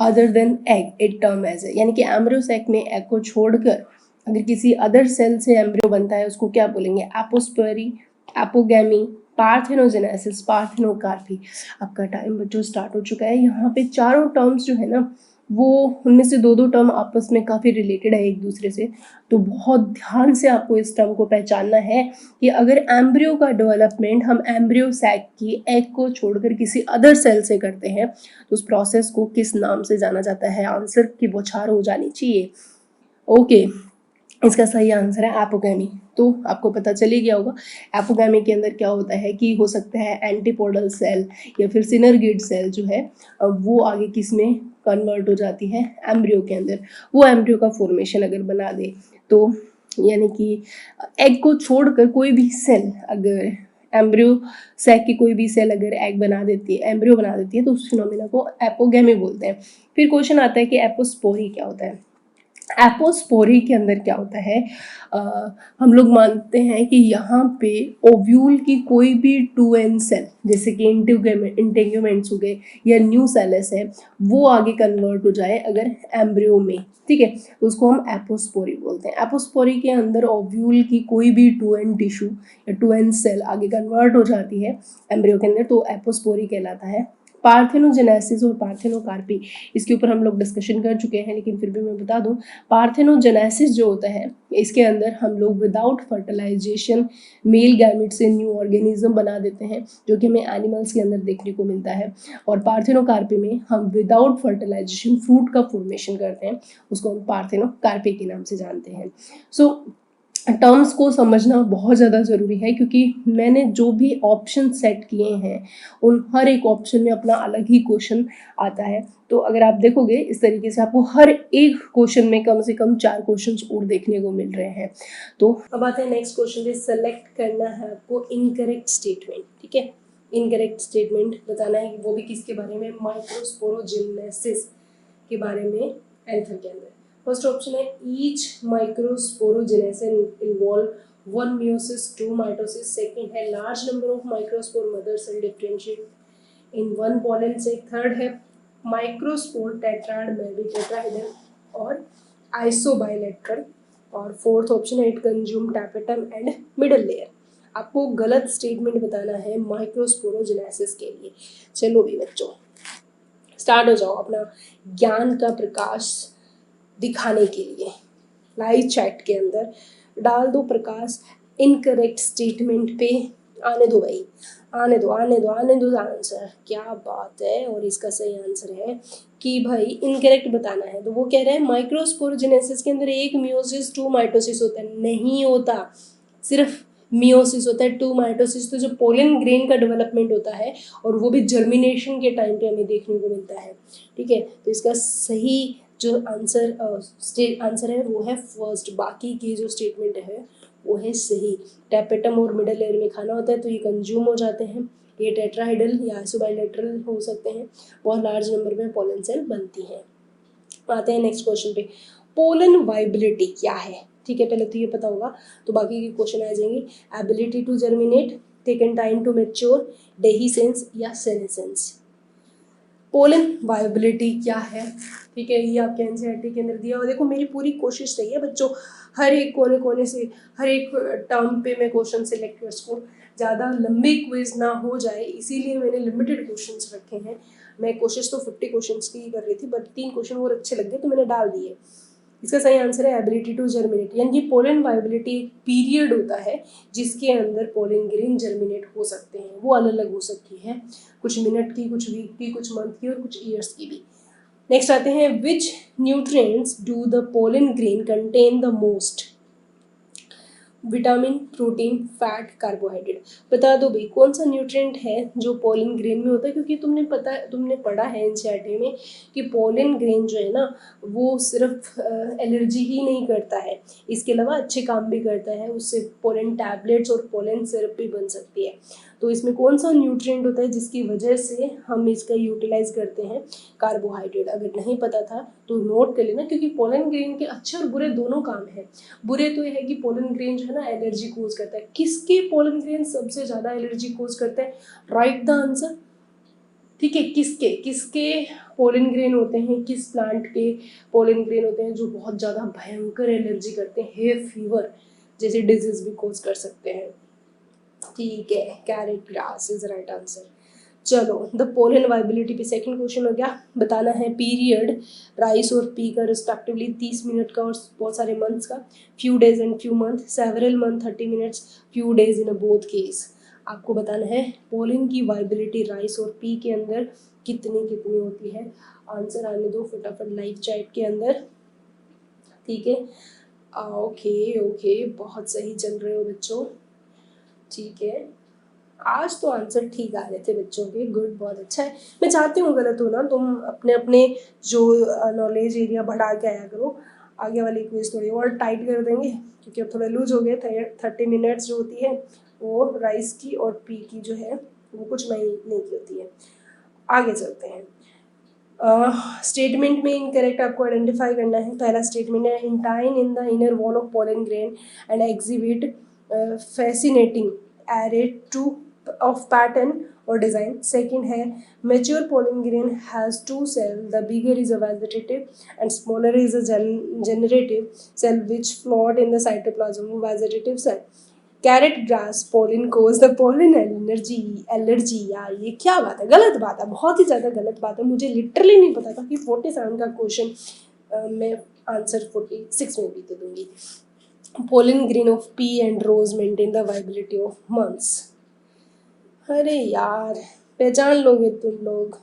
other than egg, it term as है, यानी कि एम्ब्रियो सैक में एग को छोड़कर अगर किसी अदर सेल से एम्ब्रियो बनता है उसको क्या बोलेंगे? Apospory, apogamy, parthenogenesis, parthenocarpy. आपका टाइम बच्चों स्टार्ट हो चुका है। यहाँ पे चारों टर्म्स जो है ना वो उनमें से दो टर्म आपस में काफ़ी रिलेटेड है एक दूसरे से, तो बहुत ध्यान से आपको इस टर्म को पहचानना है कि अगर एम्ब्रियो का डेवलपमेंट हम एम्ब्रियो सैक की एग को छोड़कर किसी अदर सेल से करते हैं तो उस प्रोसेस को किस नाम से जाना जाता है? आंसर की बौछार हो जानी चाहिए। ओके, इसका सही आंसर है एपोगैमी। तो आपको पता चल ही गया होगा एपोगैमी के अंदर क्या होता है कि हो सकता है एंटीपोडल सेल या फिर सिनरगिड सेल जो है वो आगे किस में कन्वर्ट हो जाती है? एम्ब्रियो के अंदर। वो एम्ब्रियो का फॉर्मेशन अगर बना दे तो यानी कि एग को छोड़कर कोई भी सेल अगर एम्ब्रियो सैक की कोई भी सेल अगर एग बना देती है, एम्ब्रियो बना देती है, तो उस फिनोमिना को एपोगैमी बोलते हैं। फिर क्वेश्चन आता है कि एपोस्पोरी क्या होता है? एपोस्पोरी के अंदर क्या होता है? हम लोग मानते हैं कि यहाँ पे ओव्यूल की कोई भी 2n सेल जैसे कि इंटेग्यूमेंट्स हो गए या न्यू सेलेस है वो आगे कन्वर्ट हो जाए अगर एम्ब्रियो में, ठीक है, उसको हम एपोस्पोरी बोलते हैं। एपोस्पोरी के अंदर ओव्यूल की कोई भी 2n टिश्यू या 2n सेल आगे कन्वर्ट हो जाती है एम्ब्रियो के अंदर, तो एपोस्पोरी कहलाता है। पार्थेनोजेनेसिस और पार्थेनोकार्पी इसके ऊपर हम लोग डिस्कशन कर चुके हैं, लेकिन फिर भी मैं बता दूं पार्थेनोजेनेसिस जो होता है इसके अंदर हम लोग विदाउट फर्टिलाइजेशन मेल गैमेट से न्यू ऑर्गेनिज्म बना देते हैं जो कि हमें एनिमल्स के अंदर देखने को मिलता है, और पार्थेनोकार्पी में हम विदाउट फर्टिलाइजेशन फ्रूट का फॉर्मेशन करते हैं, उसको हम पार्थेनोकार्पी के नाम से जानते हैं। सो टर्म्स को समझना बहुत ज़्यादा ज़रूरी है क्योंकि मैंने जो भी ऑप्शन सेट किए हैं उन हर एक ऑप्शन में अपना अलग ही क्वेश्चन आता है। तो अगर आप देखोगे इस तरीके से आपको हर एक क्वेश्चन में कम से कम 4 क्वेश्चंस और देखने को मिल रहे हैं। तो अब आते हैं नेक्स्ट क्वेश्चन पे। सेलेक्ट करना है आपको इनकरेक्ट स्टेटमेंट, ठीक है। इनकरेक्ट स्टेटमेंट बताना है कि वो भी किसके बारे में? माइक्रोस्पोरोजेनेसिस के बारे में आंसर के अंदर। फर्स्ट ऑप्शन है each microsporogenesis involve 1 meiosis 2 mitosis। Second है large number of microspore mother cell differentiate in 1 pollen से। थर्ड है माइक्रोस्पोर टेट्राड में भी टेट्राहेड्रल और आइसोबाइलेट्रल। और फोर्थ ऑप्शन है it consume tapetum and middle layer. आपको गलत स्टेटमेंट बताना है माइक्रोस्पोरोजेनेसिस के लिए। चलो भी बच्चों स्टार्ट हो जाओ अपना ज्ञान का प्रकाश दिखाने के लिए। लाइव चैट के अंदर डाल दो प्रकाश इनकरेक्ट स्टेटमेंट पे। आने दो भाई, आने दो आंसर। क्या बात है। और इसका सही आंसर है कि भाई इनकरेक्ट बताना है। तो वो कह रहे हैं माइक्रोस्पोरोजेनेसिस के अंदर एक मियोसिस 2 माइटोसिस होता है। नहीं होता, सिर्फ मियोसिस होता है। 2 माइटोसिस तो जो पोलन ग्रेन का डेवलपमेंट होता है और वो भी जर्मिनेशन के टाइम पे हमें देखने को मिलता है, ठीक है। तो इसका सही जो आंसर है वो है फर्स्ट। बाकी की जो स्टेटमेंट है वो है सही। टैपेटम और मिडल लेयर में खाना होता है तो ये कंज्यूम हो जाते हैं। ये टेट्राहेड्रल या आइसोबाइलेट्रल हो सकते हैं। बहुत लार्ज नंबर में पोलन सेल बनती हैं। आते हैं नेक्स्ट क्वेश्चन पे। पोलन वाइबिलिटी क्या है? ठीक है, पहले तो ये पता होगा तो बाकी के क्वेश्चन आ जाएंगे। Ability to germinate, taken time to mature, dehiscence या सेनेसेंस। पोलन वाइबिलिटी क्या है? ठीक है, ये आपके एनसीईआरटी के अंदर दिया हुआ। देखो मेरी पूरी कोशिश रही है बच्चों हर एक कोने से हर एक टर्म पे मैं क्वेश्चन सिलेक्ट कर सकूँ, ज़्यादा लंबी क्विज ना हो जाए इसीलिए मैंने लिमिटेड क्वेश्चंस रखे हैं। मैं कोशिश तो 50 क्वेश्चंस की ही कर रही थी बट 3 क्वेश्चन और अच्छे लग गए तो मैंने डाल दिए। इसका सही आंसर है एबिलिटी टू जर्मिनेट, यानी कि पोलन वाइबिलिटी एक पीरियड होता है जिसके अंदर पोलन ग्रेन जर्मिनेट हो सकते हैं। वो अलग अलग हो सकती है, कुछ मिनट की, कुछ वीक की, कुछ मंथ की और कुछ ईयर्स की भी। नेक्स्ट आते हैं विच nutrients do the pollen grain contain the most? Vitamin, protein, fat, carbohydrate. बता दो भाई कौन सा न्यूट्रिएंट है जो पोलन ग्रेन में होता है, क्योंकि तुमने पढ़ा है एनसीईआरटी में कि पोलन ग्रेन जो है ना वो सिर्फ एलर्जी ही नहीं करता है, इसके अलावा अच्छे काम भी करता है। उससे पोलन टैबलेट्स और पोलन सिरप भी बन सकती है। तो इसमें कौन सा न्यूट्रिएंट होता है जिसकी वजह से हम इसका यूटिलाइज करते हैं? कार्बोहाइड्रेट। अगर नहीं पता था तो नोट कर लेना, क्योंकि पोलन ग्रेन के अच्छे और बुरे दोनों काम है। बुरे तो ये है कि पोलन ग्रेन जो है ना एलर्जी कोज करता है। किसके पोलन ग्रेन सबसे ज़्यादा एलर्जी कोज करते हैं? Right the answer. ठीक है, किसके किसके पोलन ग्रेन होते हैं, किस प्लांट के पोलन ग्रेन होते हैं जो बहुत ज़्यादा भयंकर एलर्जी करते हैं, हे फीवर जैसे डिजीज भी कोज कर सकते हैं। ठीक है, carrot grass is right answer. चलो, द पोलन वाइबिलिटी पे सेकंड क्वेश्चन हो गया। बताना है पीरियड राइस और पी का रिस्पेक्टिवली 30 मिनट का और बहुत सारे मंथ्स का, few days and few month, several month 30 minutes, few days in a both case. आपको बताना है पोलन की वाइबिलिटी राइस और पी के अंदर कितनी कितनी होती है। आंसर आने दो फटाफट लाइव चैट के अंदर। ठीक है, ओके ओके, बहुत सही चल रहे हो बच्चों। ठीक है, आज तो आंसर ठीक आ रहे थे बच्चों के, गुड, बहुत अच्छा है। मैं चाहती हूँ गलत हो ना, तुम अपने अपने जो नॉलेज एरिया बढ़ा के आया करो। आगे वाली क्विज थोड़ी और टाइट कर देंगे क्योंकि अब थोड़ा लूज हो गए। 30 मिनट्स जो होती है वो राइस की और पी की जो है वो कुछ नहीं की होती है। आगे चलते हैं। स्टेटमेंट में इनकरेक्ट आपको आइडेंटिफाई करना है। पहला स्टेटमेंट है intine in the inner wall of pollen grain and exhibit fascinating array to of pattern or design. Second है mature pollen grain has two cells. The bigger is a vegetative and smaller is a generative cell which float in the cytoplasm of vegetative cell. Carrot grass pollen cause the pollen allergy यार ये क्या बात है, गलत बात है, बहुत ही ज़्यादा गलत बात है। मुझे लिटरली नहीं पता था कि 47 का क्वेश्चन मैं आंसर 46 में भी दे दूंगी। Pollen grain of pea and rose maintain the viability of months. अरे यार, पहचान लोगे तुम लोग,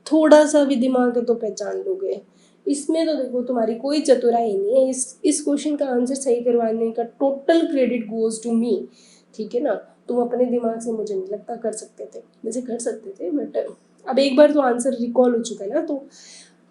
थोड़ा सा भी दिमाग है तो पहचान लोगे। इसमें तो देखो तुम्हारी कोई चतुराई नहीं है। इस क्वेश्चन का आंसर सही करवाने का total credit goes to me. ठीक है ना, तुम अपने दिमाग से मुझे नहीं लगता कर सकते थे, वैसे कर सकते थे बट अब एक बार तो आंसर रिकॉल हो चुका है ना। तो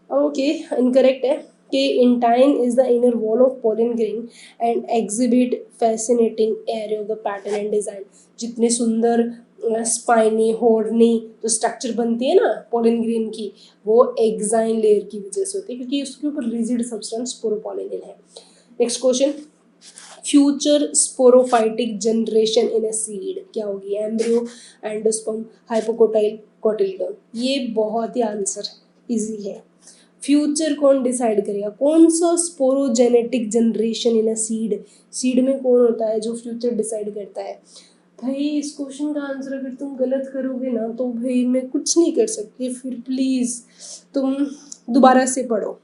ओके, इनकरेक्ट है कि intine is the inner wall of pollen grain and exhibit fascinating array of the pattern and design. जितने सुंदर स्पाइनी होर्नी जो स्ट्रक्चर बनती है ना पोलन ग्रेन की, वो एग्जाइन लेयर की वजह से होती है क्योंकि उसके ऊपर रिजिड सब्सटेंस स्पोरोपोलिन है। Next question, future sporophytic generation in a seed क्या होगी? Embryo, endosperm, hypocotyl, cotyledon. ये बहुत ही आंसर इजी है। फ्यूचर कौन डिसाइड करेगा? कौन सा sporogenetic generation in a seed? Seed में कौन होता है जो फ्यूचर डिसाइड करता है? भाई इस क्वेश्चन का आंसर अगर तुम गलत करोगे ना तो भाई मैं कुछ नहीं कर सकती। फिर प्लीज़ तुम दोबारा से पढ़ो,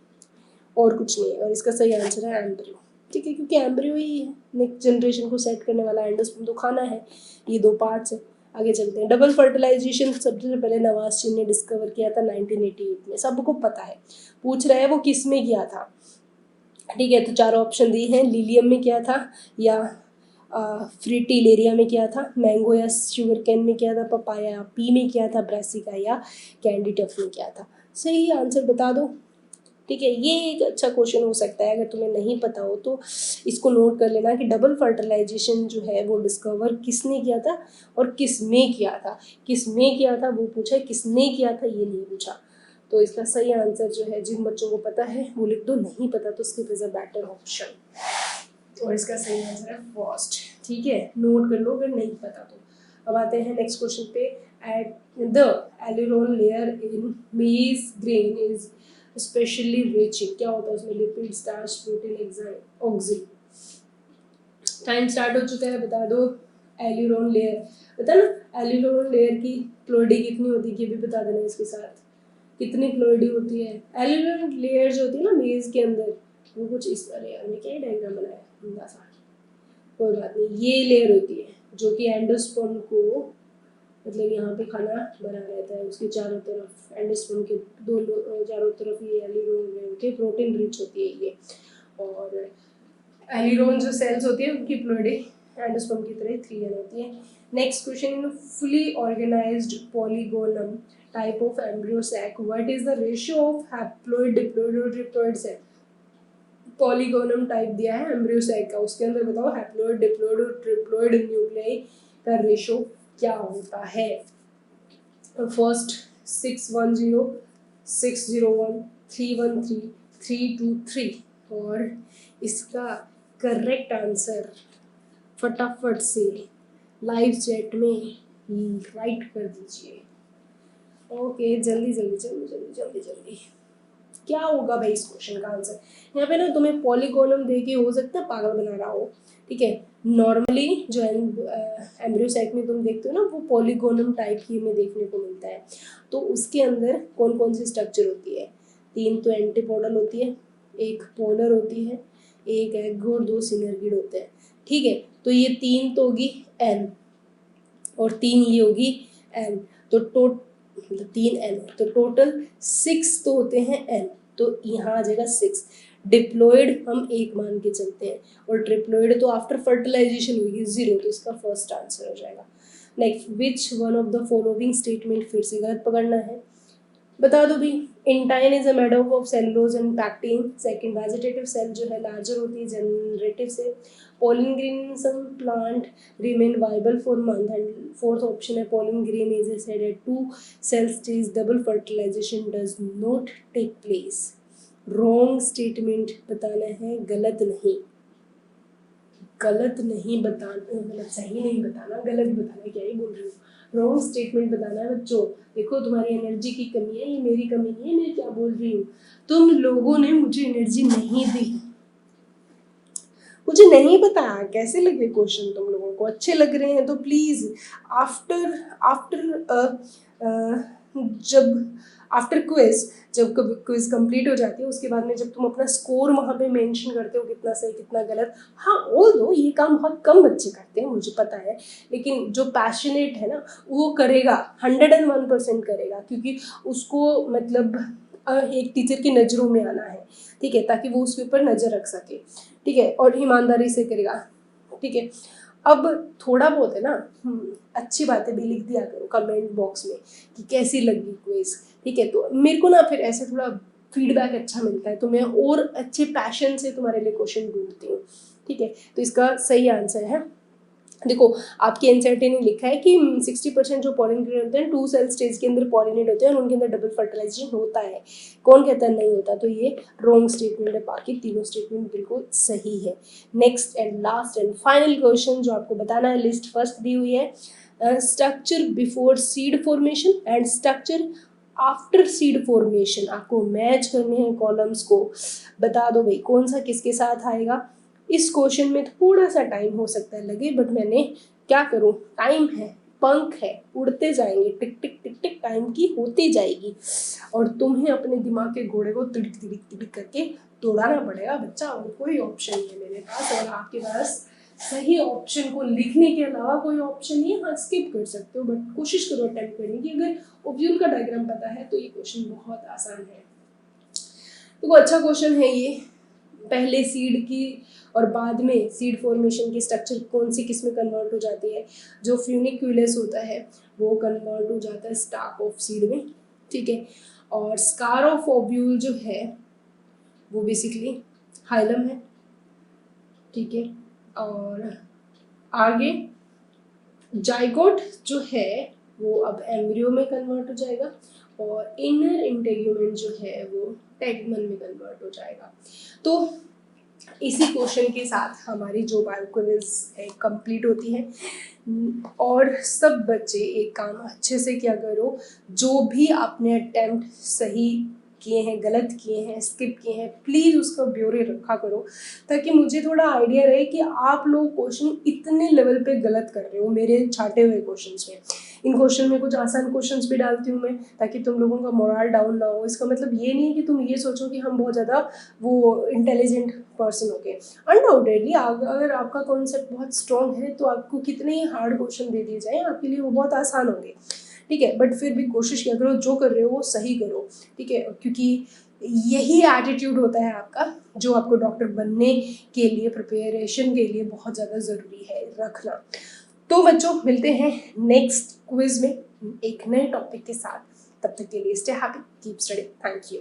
और कुछ नहीं है। और इसका सही आंसर है एम्ब्रियो। ठीक है, क्योंकि एम्ब्रियो ही है नेक्स्ट जनरेशन को सेट करने वाला। एंडोस्पर्म तो खाना है। ये दो पार्ट्स है। आगे चलते हैं। डबल फर्टिलाइजेशन सबसे पहले नवाज़ ने डिस्कवर किया था 1988 में, सबको पता है। पूछ रहा है वो किस में किया था। ठीक है, तो चारों ऑप्शन दिए हैं। लिलियम में किया था, या फ्रीटिलेरिया में किया था, मैंगो या शुगर कैन में किया था, पपाया पी में किया था, ब्रासिका या कैंडी टफ में किया था। सही आंसर बता दो। ठीक है, ये एक अच्छा क्वेश्चन हो सकता है। अगर तुम्हें नहीं पता हो तो इसको नोट कर लेना कि डबल फर्टिलाइजेशन जो है वो डिस्कवर किसने किया था और किस में किया था। किस में किया था वो पूछा है, किसने किया था ये नहीं पूछा। तो इसका सही आंसर जो है, जिन बच्चों को पता है वो लिख दो, नहीं पता तो skip is a better option. और इसका सही आंसर है फर्स्ट। ठीक है, नोट कर लो अगर नहीं पता तो। अब आते हैं नेक्स्ट क्वेश्चन पे। At the aleurone layer in maize grain is specially rich. क्या होता है उसमें? Lipid, starch, protein, enzyme, oxygen. Time start हो चुका है, बता दो। एलिरोन लेयर बता ना, एलिरोन लेयर की फ्लोइडी कितनी होती है ये भी बता देना इसके साथ। कितनी फ्लोइडी होती है? एलिरोन लेयर जो होती है ना मेज के अंदर, वो कुछ इस तरह यार, मैं क्या डायग्राम बनाया अंदा सा, कोई बात नहीं। ये लेयर होती है जो कि एंडोस्पर्म को, मतलब यहाँ पे खाना बना रहता है, उसके चारों तरफ एंडोस्पर्म के दोनों चारों तरफ ये एलिरोन लेयर होती है, प्रोटीन रिच होती है ये। और एलिरोन जो सेल्स होती है उनकी फ्लोइडी एंडोस्पर्म की तरह 3n होती है। Next question, in fully organized Polygonum type of embryo sac what is the ratio of haploid, diploid और ट्रिप्लॉइड सेल? पॉलीगोनम टाइप दिया है एम्ब्रियो सैक का, उसके अंदर बताओ हैप्लॉइड, डिप्लॉइड और ट्रिप्लॉइड न्यूक्लियाई का रेशियो क्या होता है। फर्स्ट 610, 601, 313, 323 और इसका करेक्ट आंसर फटाफट से लाइव चैट में राइट कर दीजिए। ओके, जल्दी जल्दी जल्दी जल्दी जल्दी जल्दी। क्या होगा भाई इस क्वेश्चन का आंसर। यहाँ पे ना तुम्हें पॉलीगोनम दे के हो सकता है पागल बना रहा हो, ठीक है। नॉर्मली जो एम्ब्रियोसाइट में तुम देखते हो ना, वो पॉलीगोनम टाइप ही में देखने को मिलता है। तो उसके अंदर कौन कौन सी स्ट्रक्चर होती है? 3 तो एंटीपोडल होती है, एक पोलर होती है, एक एग और 2 सिनर्गिड होते हैं, ठीक है। तो ये 3 तो होगी एन और 3 ये होगी एन, तो मतलब 3 एन, तो टोटल 6 तो होते हैं एन, तो यहाँ आ जाएगा 6। डिप्लॉयड हम 1 मान के चलते हैं और ट्रिप्लॉयड तो आफ्टर फर्टिलाइजेशन होगी 0, तो इसका फर्स्ट आंसर हो जाएगा। Next, which one of the following statement, फिर से गलत पकड़ना है, बता दो भी। Intine is a made up of cellulose and pectin. Second, vegetative cell जो है लार्जर होती है जनरेटिव से। Pollen grain some plant remain viable for month. And fourth option है pollen grain is shed at 2 cell stage double fertilization does not take place. Wrong statement बताना है, गलत नहीं, गलत नहीं बताना, मतलब सही नहीं बताना, गलत बताना है, क्या ही बोल रही हूँ, रॉन्ग स्टेटमेंट बताना है बच्चों। देखो तुम्हारी एनर्जी की कमी है, ये मेरी कमी नहीं है, मैं क्या बोल रही हूँ। तुम लोगों ने मुझे एनर्जी नहीं दी, मुझे नहीं पता कैसे लगे क्वेश्चन, तुम लोगों को अच्छे लग रहे हैं तो प्लीज आफ्टर आफ्टर जब आफ्टर क्विज, जब क्विज कंप्लीट हो जाती है उसके बाद में जब तुम अपना स्कोर वहाँ पे मेंशन करते हो कितना सही कितना गलत, हाँ ऑल दो ये काम बहुत कम बच्चे करते हैं मुझे पता है, लेकिन जो पैशनेट है ना वो करेगा, 101% करेगा, क्योंकि उसको मतलब एक टीचर की नज़रों में आना है, ठीक है, ताकि वो उसके ऊपर नज़र रख सके, ठीक है, और ईमानदारी से करेगा, ठीक है। अब थोड़ा बहुत है ना, अच्छी बातें भी लिख दिया करो कमेंट बॉक्स में कि कैसी लगी क्विज, ठीक है। तो मेरे को ना फिर ऐसे थोड़ा फीडबैक अच्छा मिलता है, तो मैं और अच्छे पैशन से तुम्हारे लिए क्वेश्चन ढूंढती हूँ, ठीक है। तो इसका सही आंसर है, देखो आपके एनसीईआरटी ने लिखा है कि 60% जो पॉलिनेट होते हैं 2 सेल स्टेज के अंदर पॉलिनेट होते हैं और उनके अंदर डबल फर्टिलाइजेशन होता है। कौन कहता है नहीं होता? तो ये रॉन्ग स्टेटमेंट है, बाकी तीनों स्टेटमेंट बिल्कुल सही है। Next and last and final question जो आपको बताना है, लिस्ट फर्स्ट दी हुई है, structure before seed formation and structure after seed formation. आपको मैच करने हैं कॉलम्स को, बता दो भाई कौन सा किसके साथ आएगा। इस क्वेश्चन में थोड़ा सा टाइम हो सकता है लगे, बट मैंने क्या करूं, टाइम है, पंख है, उड़ते जाएंगे, टिक टिक टिक टिक टाइम की होती जाएगी और तुम्हें अपने दिमाग के घोड़े को तिड़क तिड़क तिड़क करके दौड़ाना पड़ेगा बच्चा, और कोई ऑप्शन नहीं है मेरे पास, और आपके पास सही ऑप्शन को लिखने के अलावा कोई ऑप्शन नहीं है। हाँ स्किप कर सकते हो, बट कोशिश करो अटेम्प्ट करने की। अगर ओव्यूल का डायग्राम पता है तो ये क्वेश्चन बहुत आसान है। तो अच्छा क्वेश्चन है ये, पहले सीड की और बाद में सीड फॉर्मेशन की स्ट्रक्चर कौन सी किस में कन्वर्ट हो जाती है। जो फ्यूनिक्यूलस होता है वो कन्वर्ट हो जाता है स्टाक ऑफ सीड में, ठीक है। और स्कार ऑफ ओव्यूल जो है वो बेसिकली हाइलम है, ठीक है। और आगे जाइगोट जो है वो अब एम्ब्रियो में कन्वर्ट हो जाएगा और इनर इंटेग्यूमेंट जो है वो टेगमन में कन्वर्ट हो जाएगा। तो इसी क्वेश्चन के साथ हमारी जो बायो क्विज है कंप्लीट होती है। और सब बच्चे एक काम अच्छे से क्या करो, जो भी आपने अटेम्प्ट सही किए हैं, गलत किए हैं, स्किप किए हैं, प्लीज़ उसका ब्यौरे रखा करो, ताकि मुझे थोड़ा आइडिया रहे कि आप लोग क्वेश्चन इतने लेवल पे गलत कर रहे हो मेरे छाटे हुए क्वेश्चंस में। इन क्वेश्चन में कुछ आसान क्वेश्चंस भी डालती हूँ मैं, ताकि तुम लोगों का मोरल डाउन ना हो। इसका मतलब ये नहीं है कि तुम ये सोचो कि हम बहुत ज़्यादा वो इंटेलिजेंट पर्सन हो गए। अनडाउटेडली अगर आपका कॉन्सेप्ट बहुत स्ट्रॉन्ग है तो आपको कितने ही हार्ड क्वेश्चन दे दिए जाएँ आपके लिए वो बहुत आसान होंगे, ठीक है। बट फिर भी कोशिश किया करो जो कर रहे हो वो सही करो, ठीक है, क्योंकि यही एटीट्यूड होता है आपका जो आपको डॉक्टर बनने के लिए, प्रिपरेशन के लिए बहुत ज़्यादा ज़रूरी है रखना। तो बच्चों मिलते हैं नेक्स्ट क्विज में एक नए टॉपिक के साथ, तब तक के लिए stay happy, keep study, thank you.